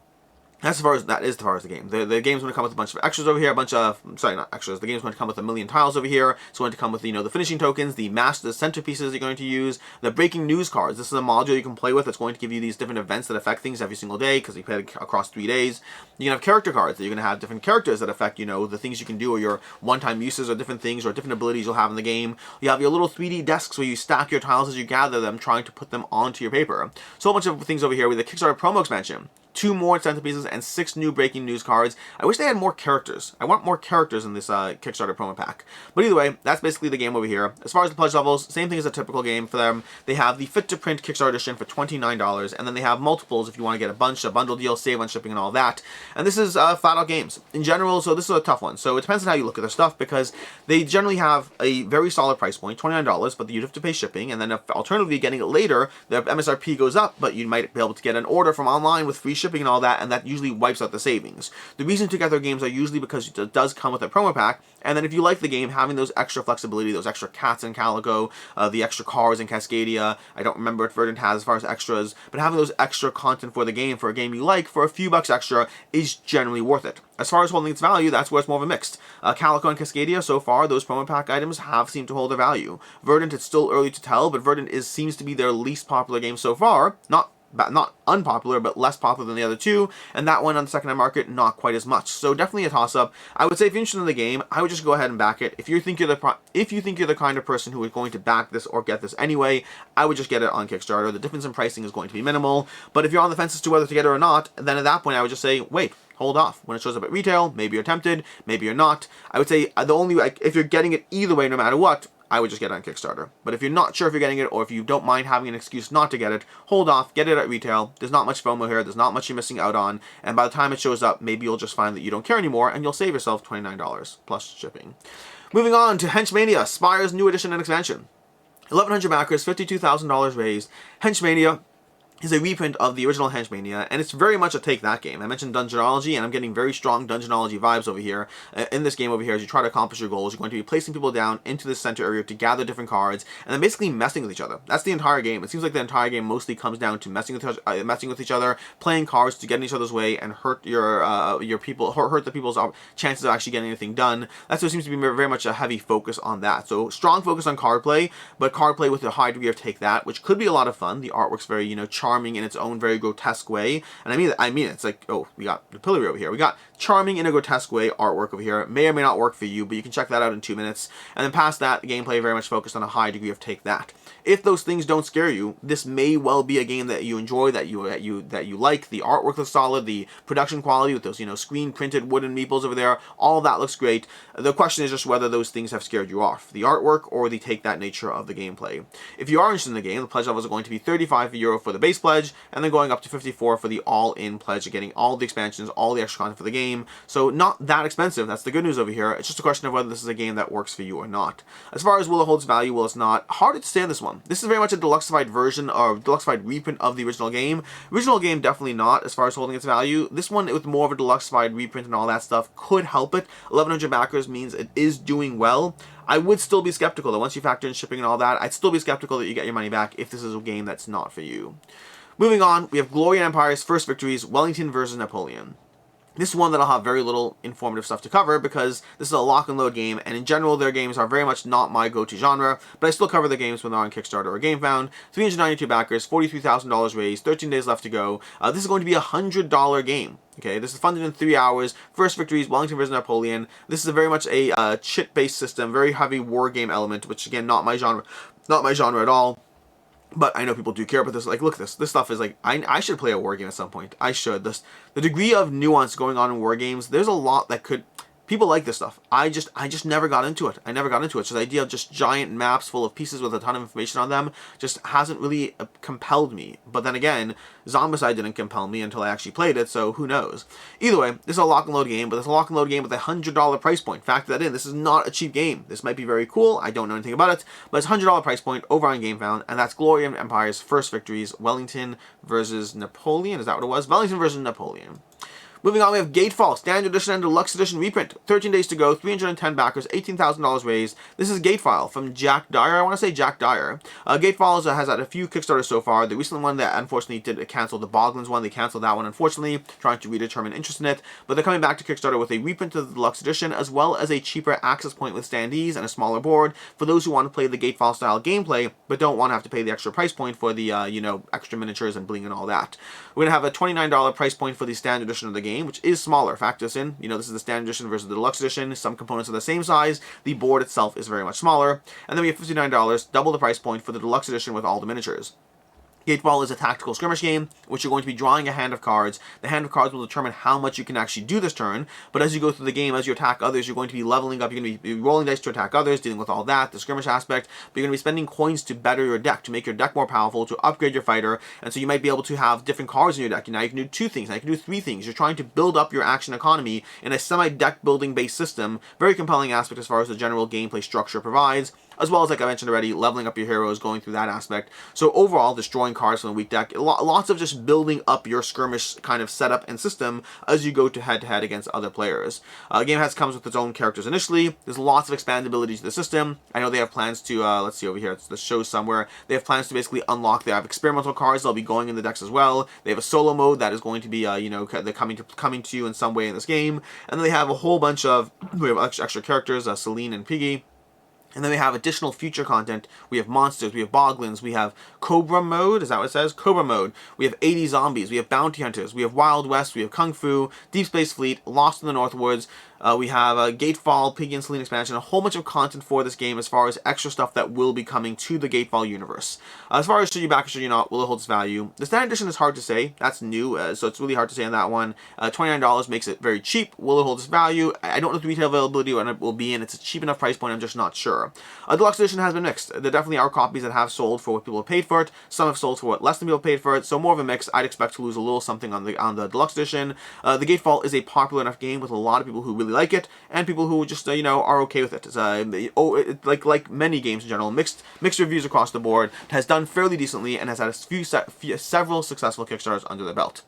Speaker 1: as far as the game. The game's going to come with a bunch of extras over here, not extras. The game's going to come with a million tiles over here. It's going to come with, the finishing tokens, the centerpieces you're going to use, the breaking news cards. This is a module you can play with that's going to give you these different events that affect things every single day, because you play it across 3 days. You can have character cards that you're going to have different characters that affect, the things you can do, or your one-time uses, or different things, or different abilities you'll have in the game. You have your little 3D desks where you stack your tiles as you gather them, trying to put them onto your paper. So a bunch of things over here with the Kickstarter promo expansion. 2 more centerpieces and 6 new breaking news cards. I wish they had more characters. I want more characters in this Kickstarter promo pack. But either way, that's basically the game over here. As far as the pledge levels, same thing as a typical game for them. They have the Fit to Print Kickstarter edition for $29, and then they have multiples if you want to get a bundle deal, save on shipping and all that. And this is Flat Out Games. In general, so this is a tough one. So it depends on how you look at their stuff, because they generally have a very solid price point, $29, but you'd have to pay shipping, and then if alternatively getting it later, the MSRP goes up, but you might be able to get an order from online with free shipping and all that, and that usually wipes out the savings. The reason to get their games are usually because it does come with a promo pack, and then if you like the game, having those extra flexibility, those extra cats in Calico, the extra cars in Cascadia, I don't remember what Verdant has as far as extras, but having those extra content for the game, for a game you like, for a few bucks extra, is generally worth it. As far as holding its value, that's where it's more of a mixed. Calico and Cascadia, so far, those promo pack items have seemed to hold their value. Verdant, it's still early to tell, but Verdant seems to be their least popular game so far. Not not unpopular, but less popular than the other two, and that one on the secondhand market, not quite as much. So definitely a toss-up. I would say if you're interested in the game, I would just go ahead and back it. If you think you're the kind of person who is going to back this or get this anyway, I would just get it on Kickstarter. The difference in pricing is going to be minimal, but if you're on the fence as to whether to get it or not, then at that point I would just say, wait, hold off. When it shows up at retail, maybe you're tempted, maybe you're not. I would say if you're getting it either way, no matter what, I would just get it on Kickstarter. But if you're not sure if you're getting it, or if you don't mind having an excuse not to get it, hold off, get it at retail. There's not much FOMO here, there's not much you're missing out on, and by the time it shows up, maybe you'll just find that you don't care anymore, and you'll save yourself $29 plus shipping. Moving on to Henchmania, Spire's new edition and expansion. 1,100 backers, $52,000 raised. Henchmania is a reprint of the original Henchmania, and it's very much a take that game. I mentioned Dungeonology, and I'm getting very strong Dungeonology vibes over here. In this game over here, as you try to accomplish your goals, you're going to be placing people down into the center area to gather different cards, and then basically messing with each other. That's the entire game. It seems like the entire game mostly comes down to messing with each other, playing cards to get in each other's way, and hurt your people, hurt the people's chances of actually getting anything done. That's what seems to be very much a heavy focus on that. So strong focus on card play, but card play with a high degree of take that, which could be a lot of fun. The artwork's very, charming in its own very grotesque way, and I mean it's like, oh, we got the pillory over here. We got charming in a grotesque way artwork over here. It may or may not work for you, but you can check that out in 2 minutes. And then past that, the gameplay very much focused on a high degree of take that. If those things don't scare you, this may well be a game that you enjoy, that you like. The artwork looks solid, the production quality with those screen printed wooden meeples over there, all of that looks great. The question is just whether those things have scared you off, the artwork or the take that nature of the gameplay. If you are interested in the game, the pledge levels are going to be €35 for the base pledge, and then going up to 54 for the all-in pledge, getting all the expansions, all the extra content for the game. So not that expensive. That's the good news over here. It's just a question of whether this is a game that works for you or not. As far as will it hold its value, will it's not, hard to say on this one. This is very much a deluxified version or deluxified reprint of the original game. Original game definitely not as far as holding its value. This one with more of a deluxified reprint and all that stuff could help it. 1,100 backers means it is doing well. I would still be skeptical that once you factor in shipping and all that, I'd still be skeptical that you get your money back if this is a game that's not for you. Moving on, we have Glory and Empire's first victories, Wellington versus Napoleon. This is one that I'll have very little informative stuff to cover because this is a lock and load game, and in general their games are very much not my go-to genre, but I still cover the games when they're on Kickstarter or GameFound. 392 backers, $43,000 raised, 13 days left to go. This is going to be a $100 game. Okay, this is funded in 3 hours. First victories, Wellington versus Napoleon. This is very much a chit-based system, very heavy war game element, which again, not my genre at all. But I know people do care about this. Like, look at this stuff is like, I should play a war game at some point. I should. The degree of nuance going on in war games, there's a lot that could... People like this stuff. I just never got into it. I never got into it. So the idea of just giant maps full of pieces with a ton of information on them just hasn't really compelled me. But then again, Zombicide didn't compel me until I actually played it, so who knows. Either way, this is a lock and load game, but it's a lock and load game with a $100 price point. Factor that in. This is not a cheap game. This might be very cool. I don't know anything about it, but it's a $100 price point over on GameFound, and that's Glory and Empire's first victories, Wellington versus Napoleon. Is that what it was? Wellington versus Napoleon. Moving on, we have GATEFALL, Standard Edition and Deluxe Edition reprint. 13 days to go, 310 backers, $18,000 raised. This is GATEFALL from Jack Dyer. I want to say Jack Dyer. GATEFALL has had a few Kickstarters so far. The recent one that unfortunately did cancel, the Boglins one, they canceled that one unfortunately, trying to redetermine interest in it. But they're coming back to Kickstarter with a reprint of the Deluxe Edition, as well as a cheaper access point with standees and a smaller board for those who want to play the GATEFALL style gameplay, but don't want to have to pay the extra price point for the, extra miniatures and bling and all that. We're going to have a $29 price point for the Standard Edition of the game, which is smaller. Factor this in. This is the Standard Edition versus the Deluxe Edition. Some components are the same size. The board itself is very much smaller. And then we have $59, double the price point for the Deluxe Edition with all the miniatures. GATEFALL is a tactical skirmish game, which you're going to be drawing a hand of cards. The hand of cards will determine how much you can actually do this turn, but as you go through the game, as you attack others, you're going to be leveling up, you're going to be rolling dice to attack others, dealing with all that, the skirmish aspect, but you're going to be spending coins to better your deck, to make your deck more powerful, to upgrade your fighter, and so you might be able to have different cards in your deck. Now you can do 2 things, now you can do 3 things. You're trying to build up your action economy in a semi-deck building based system. Very compelling aspect as far as the general gameplay structure provides, as well as, like I mentioned already, leveling up your heroes, going through that aspect. So overall, destroying cards from the weak deck, lots of just building up your skirmish kind of setup and system as you go to head-to-head against other players. The game comes with its own characters initially. There's lots of expandability to the system. I know they have plans to, let's see over here, it's the show somewhere. They have plans to basically unlock, they have experimental cards that'll be going in the decks as well. They have a solo mode that is going to be, they're coming to you in some way in this game. And then they have a whole bunch of, we have extra characters, Celine and Piggy. And then we have additional future content. We have monsters, we have boglins, we have Cobra mode, is that what it says? Cobra mode. We have 80 zombies, we have bounty hunters, we have Wild West, we have Kung Fu, Deep Space Fleet, Lost in the Northwoods. We have GATEFALL, Piggy and Celine expansion, a whole bunch of content for this game as far as extra stuff that will be coming to the GATEFALL universe. As far as should you back or should you not, will it hold its value? The standard edition is hard to say. That's new, so it's really hard to say on that one. $29 makes it very cheap. Will it hold its value? I don't know the retail availability when it will be, and it's a cheap enough price point, I'm just not sure. Deluxe edition has been mixed. There definitely are copies that have sold for what people have paid for it. Some have sold for what less than people paid for it, so more of a mix. I'd expect to lose a little something on the Deluxe edition. The GATEFALL is a popular enough game with a lot of people who really like it, and people who just are okay with it. It's like many games in general, mixed reviews across the board. It has done fairly decently and has had several successful Kickstarters under their belt.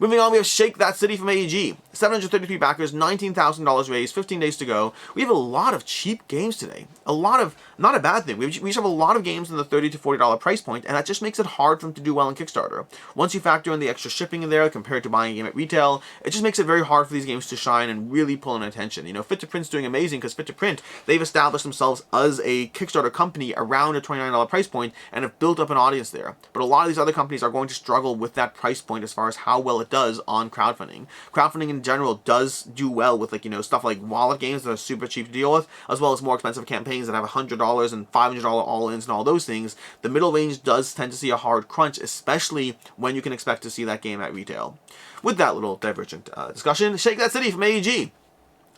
Speaker 1: Moving on, we have Shake That City from AEG. 733 backers, $19,000 raised, 15 days to go. We have a lot of cheap games today. A lot of, not a bad thing. We just have a lot of games in the $30 to $40 price point, and that just makes it hard for them to do well in Kickstarter. Once you factor in the extra shipping in there compared to buying a game at retail, it just makes it very hard for these games to shine and really pull in attention. Fit to Print's doing amazing because Fit to Print, they've established themselves as a Kickstarter company around a $29 price point and have built up an audience there. But a lot of these other companies are going to struggle with that price point as far as how well it does on crowdfunding. Crowdfunding in general does do well with stuff like wallet games that are super cheap to deal with, as well as more expensive campaigns that have $100 and $500 all-ins and all those things. The middle range does tend to see a hard crunch, especially when you can expect to see that game at retail. With that little divergent discussion, Shake That City from AEG.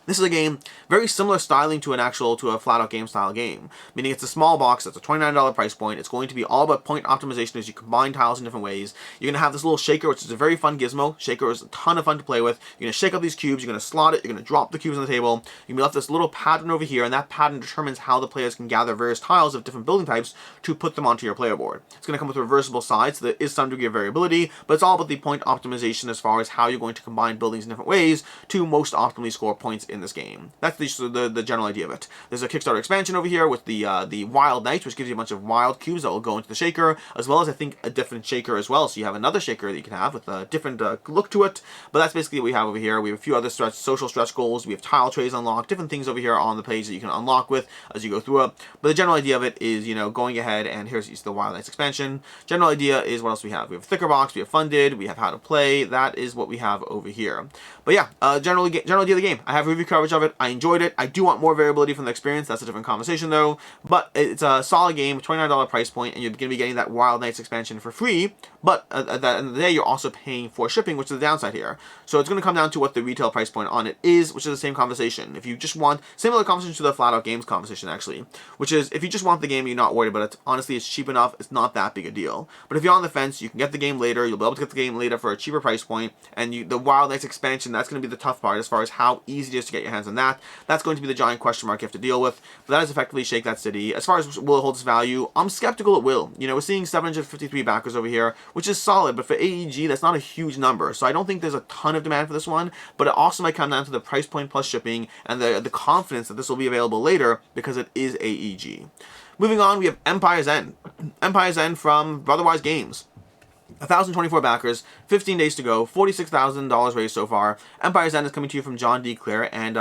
Speaker 1: This is a game very similar styling to a flat-out game style game, meaning it's a small box, it's a $29 price point. It's going to be all about point optimization as you combine tiles in different ways. You're going to have this little shaker, which is a very fun gizmo. Shaker is a ton of fun to play with. You're going to shake up these cubes, you're going to slot it, you're going to drop the cubes on the table. You're going to be left this little pattern over here, and that pattern determines how the players can gather various tiles of different building types to put them onto your player board. It's going to come with reversible sides, so there is some degree of variability, but it's all about the point optimization as far as how you're going to combine buildings in different ways to most optimally score points in this game. That's the general idea of it. There's a Kickstarter expansion over here with the Wild Knights, which gives you a bunch of wild cubes that will go into the shaker, as well as I think a different shaker as well. So you have another shaker that you can have with a different look to it. But that's basically what we have over here. We have a few other social stretch goals. We have tile trays unlocked, different things over here on the page that you can unlock with as you go through it. But the general idea of it is, going ahead, and here's the Wild Knights expansion. General idea is what else we have. We have Thicker Box, we have Funded, we have How to Play. That is what we have over here. But yeah, general idea of the game. I have review coverage of it. I enjoyed it. I do want more variability from the experience. That's a different conversation though. But it's a solid game, $29 price point, and you're going to be getting that Wild Knights expansion for free. But at the end of the day, you're also paying for shipping, which is the downside here. So it's going to come down to what the retail price point on it is, which is the same conversation. If you just want, similar conversation to the flat out games conversation actually, which is if you just want the game, you're not worried about it. Honestly, it's cheap enough. It's not that big a deal. But if you're on the fence, you can get the game later. You'll be able to get the game later for a cheaper price point. And the Wild Knights expansion, that's going to be the tough part as far as how easy it is to get your hands on that. That's going to be the giant question mark you have to deal with. But that is effectively Shake That City. As far as will it hold its value, I'm skeptical it will. We're seeing 753 backers over here, which is solid, but for AEG, that's not a huge number. So I don't think there's a ton of demand for this one, but it also might come down to the price point plus shipping and the confidence that this will be available later because it is AEG. Moving on, we have Empire's End. Empire's End from Brotherwise Games. 1,024 backers, 15 days to go, $46,000 raised so far. Empire's End is coming to you from John D. Clare, and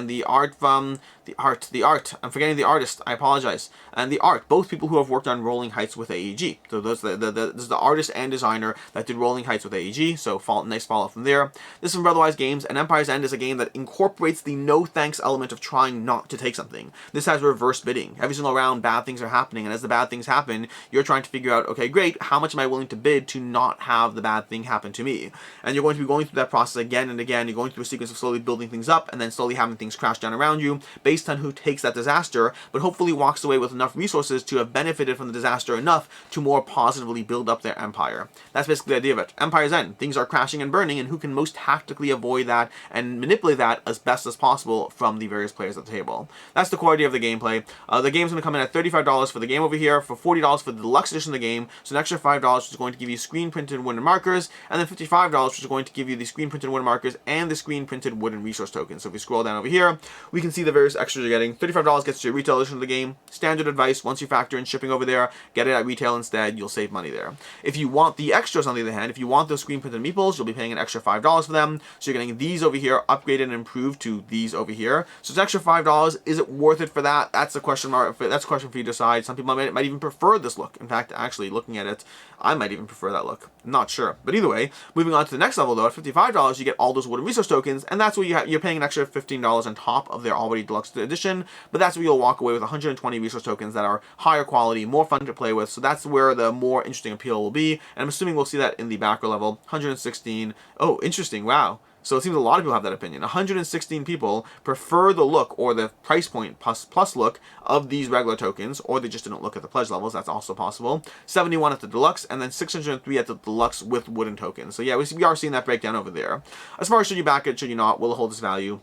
Speaker 1: the art from the art. I'm forgetting the artist. I apologize. And the art, both people who have worked on Rolling Heights with AEG. So this is the artist and designer that did Rolling Heights with AEG. So nice follow from there. This is from Brotherwise Games, and Empire's End is a game that incorporates the no thanks element of trying not to take something. This has reverse bidding. Every single round, bad things are happening, and as the bad things happen, you're trying to figure out, okay, great, how much am I willing to bid to not have the bad thing happen to me? And you're going to be going through that process again and again. You're going through a sequence of slowly building things up and then slowly having things crash down around you based on who takes that disaster, but hopefully walks away with enough resources to have benefited from the disaster enough to more positively build up their empire. That's basically the idea of it. Empire's End. Things are crashing and burning, and who can most tactically avoid that and manipulate that as best as possible from the various players at the table. That's the core idea of the gameplay. The game's going to come in at $35 for the game over here, for $40 for the deluxe edition of the game, so an extra $5 is going to give you you screen printed wooden markers, and then $55, which is going to give you the screen printed wooden markers and the screen printed wooden resource tokens. So if we scroll down over here, we can see the various extras you're getting. $35 gets you a retail edition of the game. Standard advice, once you factor in shipping over there, get it at retail instead, you'll save money there. If you want the extras, on the other hand, if you want those screen printed meeples, you'll be paying an extra $5 for them. So you're getting these over here upgraded and improved to these over here. So it's extra $5. Is it worth it for that? That's a question mark. That's a question for you to decide. Some people might even prefer this look. In fact, actually looking at it, I might even prefer that look. I'm not sure. But either way, moving on to the next level though, at $55, you get all those wooden resource tokens, and that's where you're paying an extra $15 on top of their already deluxe edition. But that's where you'll walk away with 120 resource tokens that are higher quality, more fun to play with. So that's where the more interesting appeal will be. And I'm assuming we'll see that in the backer level. 116. Oh, interesting. Wow. So it seems a lot of people have that opinion. 116 people prefer the look or the price point plus look of these regular tokens, or they just didn't look at the pledge levels. That's also possible. 71 at the deluxe, and then 603 at the deluxe with wooden tokens. So yeah, we are seeing that breakdown over there. As far as should you back it, should you not, will it hold its value?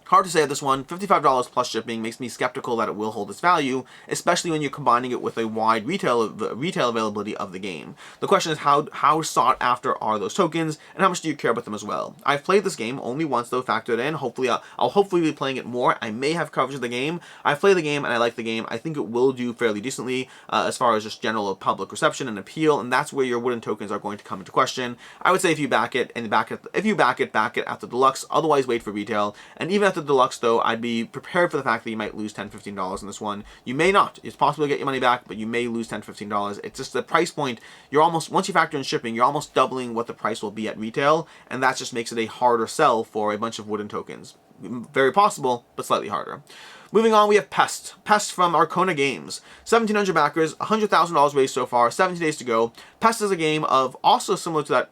Speaker 1: Hard to say at this one. $55 plus shipping makes me skeptical that it will hold its value, especially when you're combining it with a wide retail availability of the game. The question is how sought after are those tokens, and how much do you care about them as well? I've played this game only once though, factored in. Hopefully I'll hopefully be playing it more. I may have coverage of the game. I've played the game and I like the game. I think it will do fairly decently as far as just general public reception and appeal, and that's where your wooden tokens are going to come into question. I would say if you back it, back it at the deluxe. Otherwise, wait for retail. And even at the deluxe though, I'd be prepared for the fact that you might lose $10-15 in this one. You may not. It's possible to get your money back, but you may lose $10-15. It's just the price point. You're almost, once you factor in shipping, you're almost doubling what the price will be at retail, and that just makes it a harder sell for a bunch of wooden tokens. Very possible, but slightly harder. Moving on, we have Pest. Pest from Arcona Games. 1,700 backers, $100,000 raised so far, 17 days to go. Pest is a game of also similar to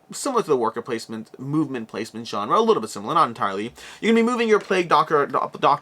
Speaker 1: the worker placement, movement placement genre, a little bit similar, not entirely. You're going to be moving your plague doctor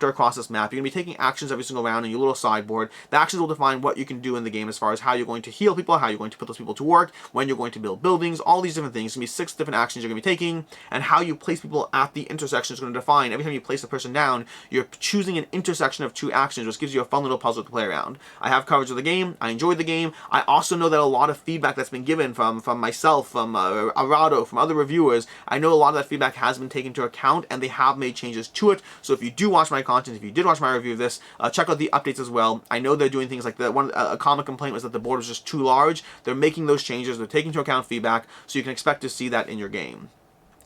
Speaker 1: across this map. You're going to be taking actions every single round in your little sideboard. The actions will define what you can do in the game as far as how you're going to heal people, how you're going to put those people to work, when you're going to build buildings, all these different things. There's going to be 6 different actions you're going to be taking, and how you place people at the intersection is going to define. Every time you place a person down, you're choosing an intersection of 2 actions, which gives you a fun little puzzle to play around. I have coverage of the game. I enjoyed the game. I also know that a lot of feedback that's been given from myself, from Arado, from other reviewers, I know a lot of that feedback has been taken into account, and they have made changes to it. So if you do watch my content, if you did watch my review of this, check out the updates as well. I know they're doing things like that. A common complaint was that the board was just too large. They're making those changes. They're taking into account feedback, so you can expect to see that in your game.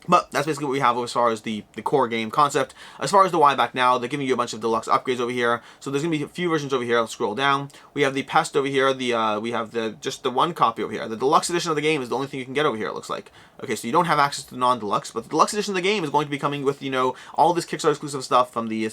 Speaker 1: But that's basically what we have as far as the core game concept. As far as the why back now, they're giving you a bunch of deluxe upgrades over here. So there's going to be a few versions over here. Let's scroll down. We have the Pest over here. We have just the one copy over here. The deluxe edition of the game is the only thing you can get over here, it looks like. Okay, so you don't have access to the non-deluxe, but the deluxe edition of the game is going to be coming with, all this Kickstarter exclusive stuff from the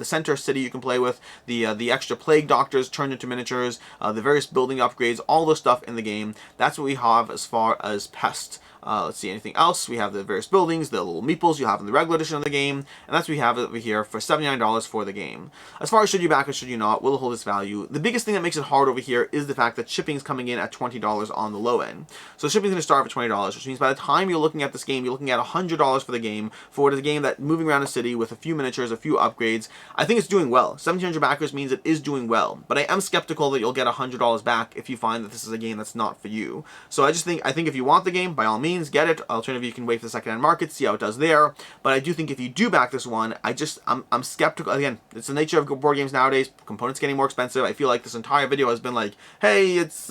Speaker 1: center city you can play with, the extra plague doctors turned into miniatures, the various building upgrades, all this stuff in the game. That's what we have as far as Pest. Let's see, anything else? We have the various buildings, the little meeples you'll have in the regular edition of the game, and that's what we have over here for $79 for the game. As far as should you back or should you not, will it hold its value? The biggest thing that makes it hard over here is the fact that shipping is coming in at $20 on the low end. So shipping is going to start at $20, which means by the time you're looking at this game, you're looking at $100 for the game, for it is a game that moving around a city with a few miniatures, a few upgrades. I think it's doing well. 1,700 backers means it is doing well, but I am skeptical that you'll get $100 back if you find that this is a game that's not for you. So I think if you want the game, by all means, get it. Alternatively, you can wait for the second-hand market, see how it does there. But I do think if you do back this one, I'm skeptical. Again, it's the nature of board games nowadays. Components getting more expensive. I feel like this entire video has been like, hey, it's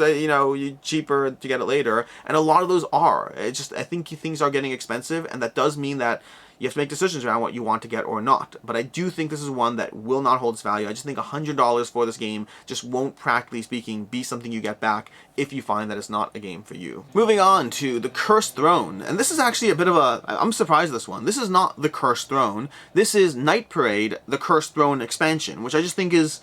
Speaker 1: cheaper to get it later, and a lot of those are. I think things are getting expensive, and that does mean that you have to make decisions around what you want to get or not. But I do think this is one that will not hold its value. I just think $100 for this game just won't, practically speaking, be something you get back if you find that it's not a game for you. Moving on to the Cursed Throne. And this is actually a bit of I'm surprised at this one. This is not the Cursed Throne. This is Night Parade, the Cursed Throne expansion, which I just think is...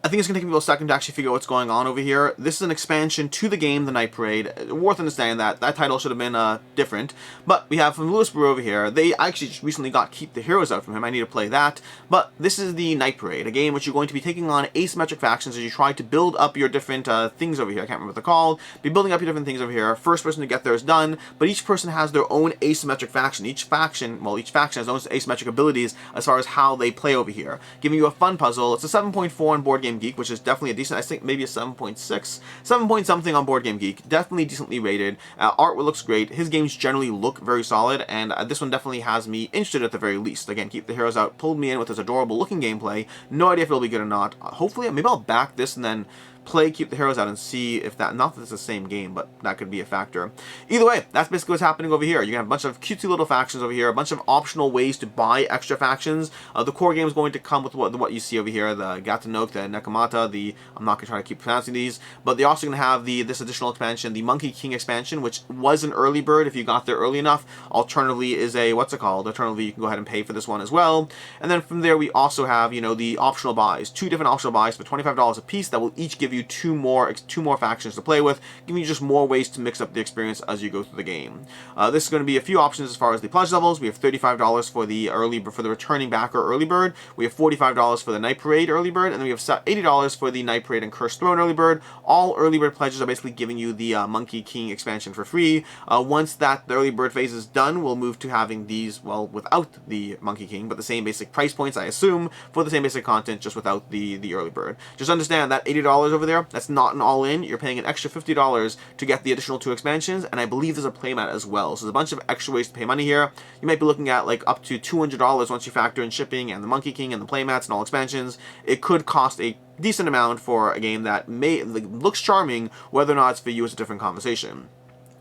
Speaker 1: I think it's going to take people a second to actually figure out what's going on over here. This is an expansion to the game, The Night Parade. Worth understanding that. That title should have been different. But we have from Louis Brew over here. They actually just recently got Keep the Heroes out from him. I need to play that. But this is the Night Parade, a game which you're going to be taking on asymmetric factions as you try to build up your different things over here. I can't remember what they're called. Be building up your different things over here. First person to get there is done. But each person has their own asymmetric faction. Each faction has their own asymmetric abilities as far as how they play over here. Giving you a fun puzzle. It's a 7.4 in board game Game Geek, which is definitely a decent, I think maybe a 7.6, 7 point something on Board Game Geek. Definitely decently rated. Art looks great. His games generally look very solid, and this one definitely has me interested at the very least. Again, Keep the Heroes Out pulled me in with his adorable looking gameplay. No idea if it'll be good or not. Hopefully, maybe I'll back this and then play Keep the Heroes Out and see if that, not that it's the same game, but that could be a factor. Either way, that's basically what's happening over here. You're going to have a bunch of cutesy little factions over here, a bunch of optional ways to buy extra factions. The core game is going to come with what you see over here, the Gatanok, the Nekomata, I'm not going to try to keep pronouncing these, but they're also going to have this additional expansion, the Monkey King expansion, which was an early bird if you got there early enough. Alternatively is alternatively you can go ahead and pay for this one as well. And then from there we also have, the optional buys, 2 different optional buys for $25 a piece that will each give you two more factions to play with, giving you just more ways to mix up the experience as you go through the game. This is going to be a few options as far as the pledge levels. We have $35 for the returning backer early bird. We have $45 for the Night Parade early bird, and then we have $80 for the Night Parade and Cursed Throne early bird. All early bird pledges are basically giving you the Monkey King expansion for free. Once the early bird phase is done, we'll move to having these, well, without the Monkey King, but the same basic price points, I assume, for the same basic content, just without the early bird. Just understand that $80 over there, that's not an all-in. You're paying an extra $50 to get the additional 2 expansions, and I believe there's a playmat as well. So there's a bunch of extra ways to pay money here. You might be looking at like up to $200 once you factor in shipping and the Monkey King and the playmats and all expansions. It could cost a decent amount for a game that looks charming. Whether or not it's for you is a different conversation.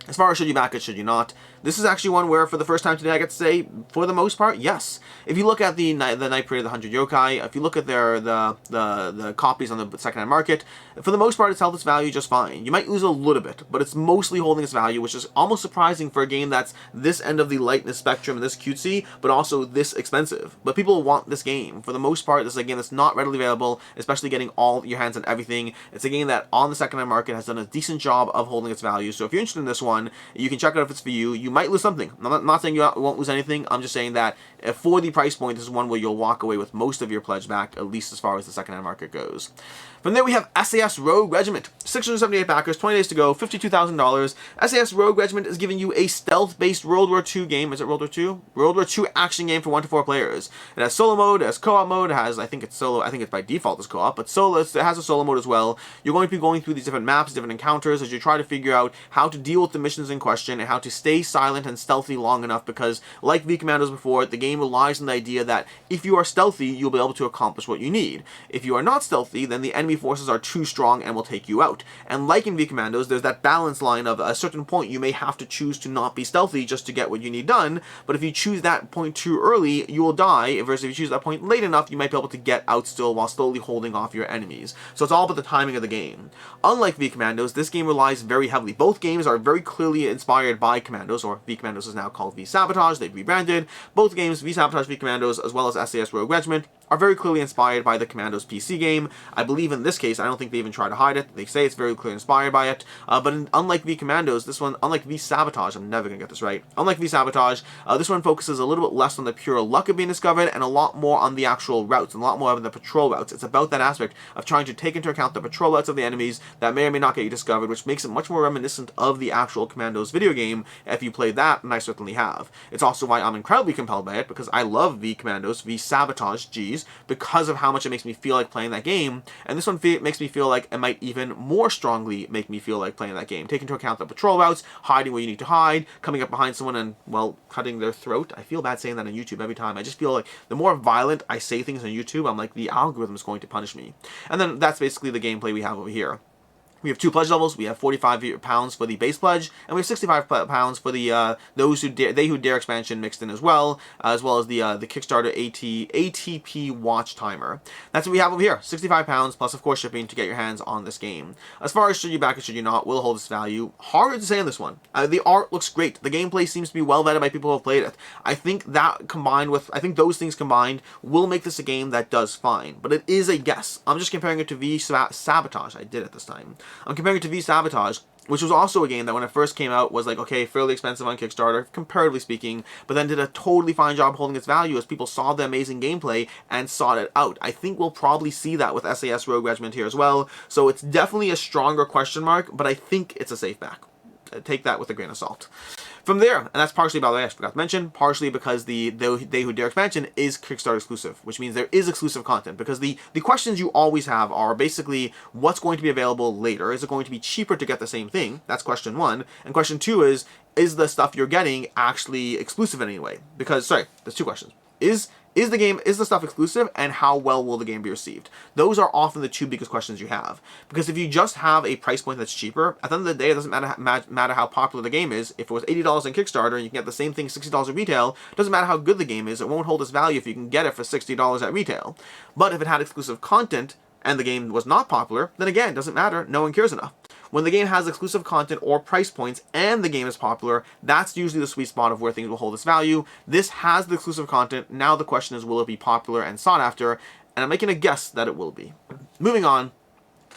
Speaker 1: As far as should you back it, should you not, this is actually one where for the first time today I get to say, for the most part, yes. If you look at the Night Parade of the 100 Yokai, if you look at the copies on the secondhand market, for the most part it's held its value just fine. You might lose a little bit, but it's mostly holding its value, which is almost surprising for a game that's this end of the lightness spectrum and this cutesy, but also this expensive. But people want this game. For the most part, this is a game that's not readily available, especially getting all your hands on everything. It's a game that on the secondhand market has done a decent job of holding its value. So if you're interested in this one, you can check it out if it's for you. You might lose something. I'm not saying you won't lose anything. I'm just saying that for the price point, this is one where you'll walk away with most of your pledge back, at least as far as the secondhand market goes. From there we have SAS Rogue Regiment. 678 backers, 20 days to go, $52,000. SAS Rogue Regiment is giving you a stealth-based World War II game. Is it World War II? World War II action game for 1 to 4 players. It has solo mode, it has co-op mode, it has, I think it's solo, I think it's by default is co-op, but it has a solo mode as well. You're going to be going through these different maps, different encounters, as you try to figure out how to deal with the missions in question and how to stay silent and stealthy long enough, because, like V Commandos before, the game relies on the idea that if you are stealthy, you'll be able to accomplish what you need. If you are not stealthy, then the enemy forces are too strong and will take you out. And like in V Commandos, there's that balance line of a certain point you may have to choose to not be stealthy just to get what you need done, but if you choose that point too early, you will die, versus if you choose that point late enough, you might be able to get out still while slowly holding off your enemies. So it's all about the timing of the game. Unlike V Commandos, this game relies very heavily. Both games are very clearly inspired by Commandos, or V Commandos is now called V Sabotage, they've rebranded. Both games, V Sabotage, V Commandos, as well as SAS Rogue Regiment, are very clearly inspired by the Commandos PC game. I believe in this case, I don't think they even try to hide it. They say it's very clearly inspired by it. Unlike V Commandos, this one, unlike V Sabotage, I'm never going to get this right. Unlike V Sabotage, this one focuses a little bit less on the pure luck of being discovered and a lot more on the actual routes, and a lot more on the patrol routes. It's about that aspect of trying to take into account the patrol routes of the enemies that may or may not get you discovered, which makes it much more reminiscent of the actual Commandos video game if you played that, and I certainly have. It's also why I'm incredibly compelled by it, because I love V Commandos, V Sabotage, because of how much it makes me feel like playing that game, and this one makes me feel like it might even more strongly make me feel like playing that game. Take into account the patrol routes, hiding where you need to hide, coming up behind someone and, well, cutting their throat. I feel bad saying that on YouTube every time. I just feel like the more violent I say things on YouTube, I'm like, the algorithm's going to punish me. And then that's basically the gameplay we have over here. We have 2 pledge levels. We have £45 for the base pledge, and we have £65 for the those who dare expansion mixed in as well as the Kickstarter ATP watch timer. That's what we have over here. £65 plus, of course, shipping to get your hands on this game. As far as should you back it, should you not, will hold its value. Harder to say on this one. The art looks great. The gameplay seems to be well vetted by people who have played it. I think those things combined will make this a game that does fine. But it is a guess. I'm just comparing it to V Sabotage. I did it this time. I'm comparing it to V Sabotage, which was also a game that when it first came out was like, okay, fairly expensive on Kickstarter, comparatively speaking, but then did a totally fine job holding its value as people saw the amazing gameplay and sought it out. I think we'll probably see that with SAS Rogue Regiment here as well, so it's definitely a stronger question mark, but I think it's a safe back. Take that with a grain of salt. From there, and that's partially, by the way, I forgot to mention, partially because the They Who Dare expansion is Kickstarter exclusive, which means there is exclusive content, because the questions you always have are basically what's going to be available later. Is it going to be cheaper to get the same thing? That's question one. And question two is the stuff you're getting actually exclusive in any way? Because, sorry, there's two questions. Is the stuff exclusive, and how well will the game be received? Those are often the two biggest questions you have. Because if you just have a price point that's cheaper, at the end of the day, it doesn't matter how popular the game is. If it was $80 in Kickstarter and you can get the same thing $60 at retail, it doesn't matter how good the game is. It won't hold its value if you can get it for $60 at retail. But if it had exclusive content and the game was not popular, then again, it doesn't matter. No one cares enough. When the game has exclusive content or price points and the game is popular, that's usually the sweet spot of where things will hold its value. This has the exclusive content. Now the question is, will it be popular and sought after? And I'm making a guess that it will be. Moving on,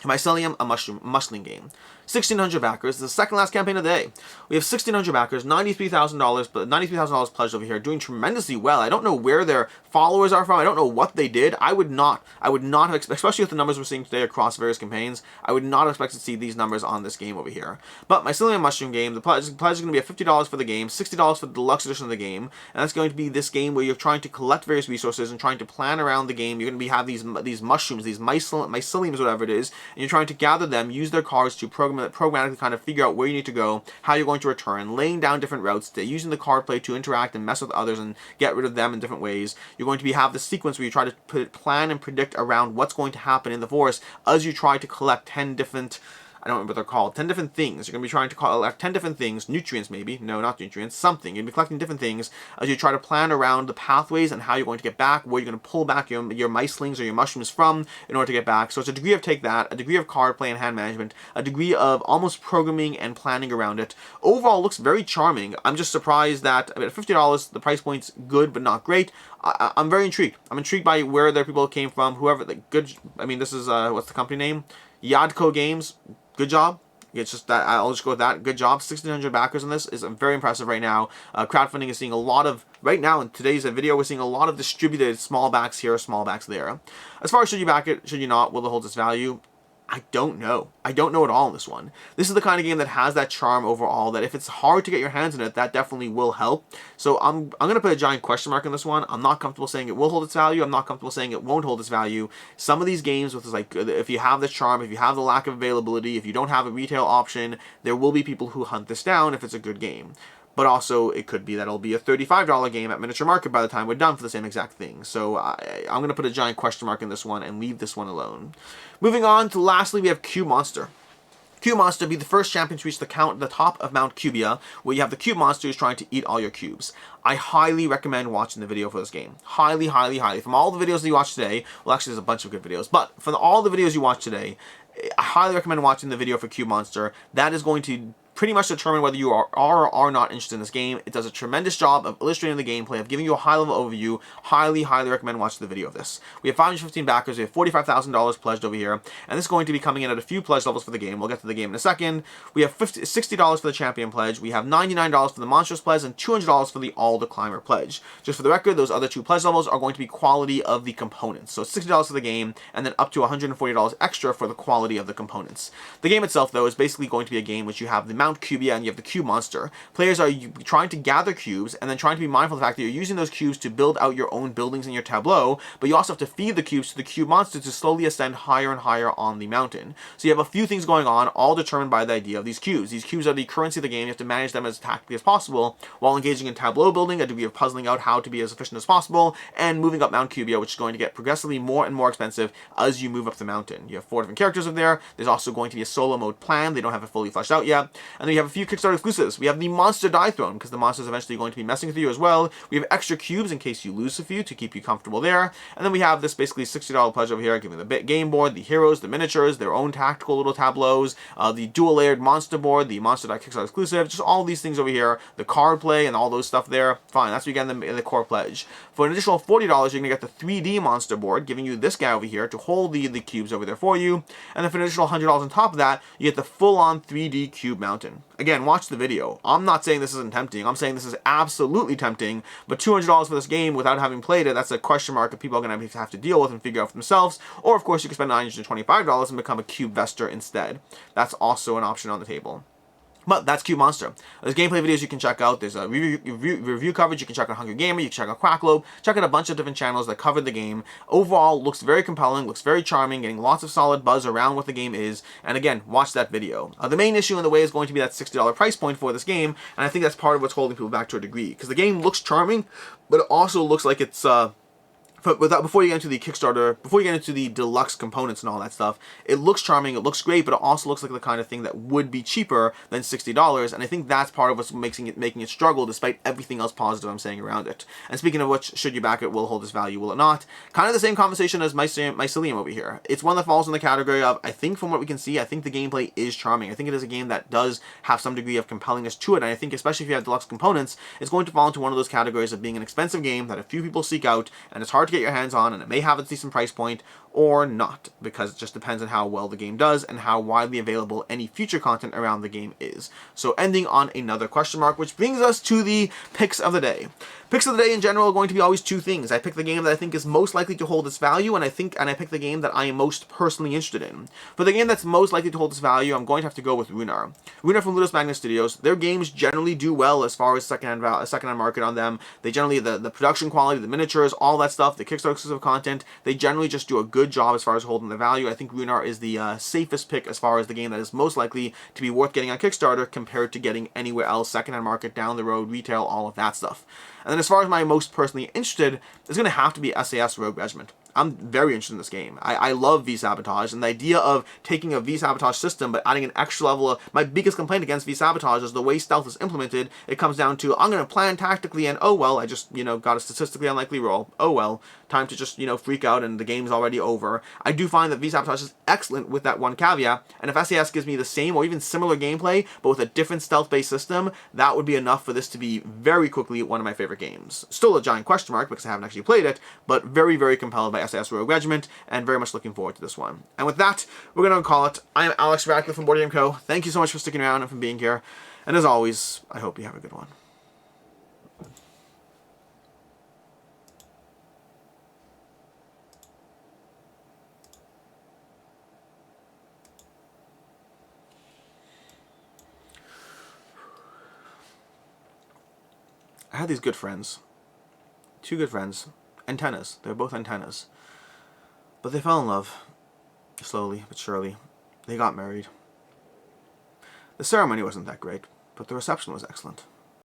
Speaker 1: Mycelium, a Mushling game. 1,600 backers. This is the second last campaign of the day. We have 1,600 backers, $93,000, but $93,000 pledged over here, doing tremendously well. I don't know where their followers are from. I don't know what they did. I would not have, especially with the numbers we're seeing today across various campaigns, I would not expect to see these numbers on this game over here. But Mycelium Mushroom game, the pledge is going to be at $50 for the game, $60 for the deluxe edition of the game, and that's going to be this game where you're trying to collect various resources and trying to plan around the game. You're going to have these mushrooms, these myceliums, whatever it is, and you're trying to gather them, use their cards to programmatically kind of figure out where you need to go, how you're going to return, laying down different routes, using the card play to interact and mess with others and get rid of them in different ways. You're going to have the sequence where you try to plan and predict around what's going to happen in the forest as you try to collect 10 different, I don't remember what they're called, 10 different things. You're going to be trying to collect 10 different things, nutrients maybe, no, not nutrients, something. You're going to be collecting different things as you try to plan around the pathways and how you're going to get back, where you're going to pull back your mycelings or your mushrooms from in order to get back. So it's a degree of take that, a degree of card play and hand management, a degree of almost programming and planning around it. Overall, looks very charming. I'm just surprised that, I mean, at $50, the price point's good but not great. I'm very intrigued. I'm intrigued by where their people came from, whoever, this is, what's the company name? Yadco Games. Good job. It's just that I'll just go with that. Good job. 1,600 backers on this is very impressive right now. Crowdfunding is seeing a lot of, right now in today's video, we're seeing a lot of distributed small backs here, small backs there. As far as should you back it, should you not, will it hold its value? I don't know. I don't know at all in this one. This is the kind of game that has that charm overall, that if it's hard to get your hands in it, that definitely will help. So I'm going to put a giant question mark on this one. I'm not comfortable saying it will hold its value. I'm not comfortable saying it won't hold its value. Some of these games, with like, if you have the charm, if you have the lack of availability, if you don't have a retail option, there will be people who hunt this down if it's a good game. But also, it could be that it'll be a $35 game at Miniature Market by the time we're done for the same exact thing. So I'm going to put a giant question mark in this one and leave this one alone. Moving on to, lastly, we have Cube Monster. Cube Monster be the first champion to reach the top of Mount Cubia, where you have the Cube Monster who's trying to eat all your cubes. I highly recommend watching the video for this game. Highly, highly, highly. From all the videos that you watch today, well, actually, there's a bunch of good videos, but from all the videos you watch today, I highly recommend watching the video for Cube Monster. That is going to pretty much determine whether you are or are not interested in this game. It does a tremendous job of illustrating the gameplay, of giving you a high-level overview. Highly, highly recommend watching the video of this. We have 515 backers. We have $45,000 pledged over here, and this is going to be coming in at a few pledge levels for the game. We'll get to the game in a second. We have $60 for the champion pledge. We have $99 for the monstrous pledge and $200 for the all the climber pledge. Just for the record, those other two pledge levels are going to be quality of the components. So $60 for the game, and then up to $140 extra for the quality of the components. The game itself, though, is basically going to be a game which you have the Mount Cubia and you have the Cube Monster. Players are trying to gather cubes and then trying to be mindful of the fact that you're using those cubes to build out your own buildings in your tableau, but you also have to feed the cubes to the Cube Monster to slowly ascend higher and higher on the mountain. So you have a few things going on, all determined by the idea of these cubes. These cubes are the currency of the game. You have to manage them as tactically as possible while engaging in tableau building, a degree of puzzling out how to be as efficient as possible, and moving up Mount Cubia, which is going to get progressively more and more expensive as you move up the mountain. You have 4 different characters in there. There's also going to be a solo mode plan. They don't have it fully fleshed out yet. And then you have a few Kickstarter exclusives. We have the Monster Die Throne, because the monster is eventually going to be messing with you as well. We have extra cubes in case you lose a few to keep you comfortable there. And then we have this basically $60 pledge over here, giving the game board, the heroes, the miniatures, their own tactical little tableaus, the dual layered monster board, the Monster Die Kickstarter exclusive, just all these things over here, the card play and all those stuff there. Fine, that's what you get in the core pledge. For an additional $40, you're going to get the 3D monster board, giving you this guy over here to hold the cubes over there for you. And then for an additional $100 on top of that, you get the full-on 3D cube mountain. Again, watch the video. I'm not saying this isn't tempting. I'm saying this is absolutely tempting, but $200 for this game without having played it, that's a question mark that people are going to have to deal with and figure out for themselves. Or, of course, you can spend $925 and become a cube vestor instead. That's also an option on the table. But that's Cube Monster. There's gameplay videos you can check out. There's a review coverage. You can check out Hunger Gamer. You can check out Quacklope. Check out a bunch of different channels that covered the game. Overall, looks very compelling, looks very charming, getting lots of solid buzz around what the game is. And again, watch that video. The main issue in the way is going to be that $60 price point for this game, and I think that's part of what's holding people back to a degree. Because the game looks charming, but it also looks like it's before you get into the Kickstarter, before you get into the deluxe components and all that stuff, it looks charming, it looks great, but it also looks like the kind of thing that would be cheaper than $60, and I think that's part of what's making it struggle, despite everything else positive I'm saying around it. And speaking of which, should you back it, will it hold its value, will it not? Kind of the same conversation as Mycelium over here. It's one that falls in the category of, I think from what we can see, I think the gameplay is charming. I think it is a game that does have some degree of compellingness to it, and I think especially if you have deluxe components, it's going to fall into one of those categories of being an expensive game that a few people seek out, and it's hard to get your hands on, and it may have a decent price point or not, because it just depends on how well the game does and how widely available any future content around the game is. So ending on another question mark, which brings us to the picks of the day. Picks of the day in general are going to be always two things. I pick the game that I think is most likely to hold its value, and I pick the game that I am most personally interested in. For the game that's most likely to hold its value, I'm going to have to go with Runar. Runar from Ludus Magnus Studios. Their games generally do well as far as secondhand market on them. They generally, the production quality, the miniatures, all that stuff, the Kickstarter exclusive content, they generally just do a good job as far as holding the value. I think Runar is the safest pick as far as the game that is most likely to be worth getting on Kickstarter compared to getting anywhere else, secondhand market, down the road, retail, all of that stuff. And then as far as my most personally interested, it's going to have to be SAS Rogue Regiment. I'm very interested in this game. I love V-Sabotage, and the idea of taking a V-Sabotage system but adding an extra level of... My biggest complaint against V-Sabotage is the way stealth is implemented. It comes down to, I'm going to plan tactically, and oh well, I just, got a statistically unlikely roll. Oh well, time to just, freak out, and the game's already over. I do find that V-Sabotage is excellent with that one caveat, and if SAS gives me the same or even similar gameplay, but with a different stealth-based system, that would be enough for this to be very quickly one of my favorite games. Still a giant question mark, because I haven't actually played it, but very, very compelled by SAS Rogue Regiment, and very much looking forward to this one. And with that, we're going to call it. I am Alex Radcliffe from Board Game Co. Thank you so much for sticking around and for being here. And as always, I hope you have a good one. I had these good friends. Two good friends. Antennas. They were both antennas. But they fell in love. Slowly but surely. They got married. The ceremony wasn't that great, but the reception was excellent.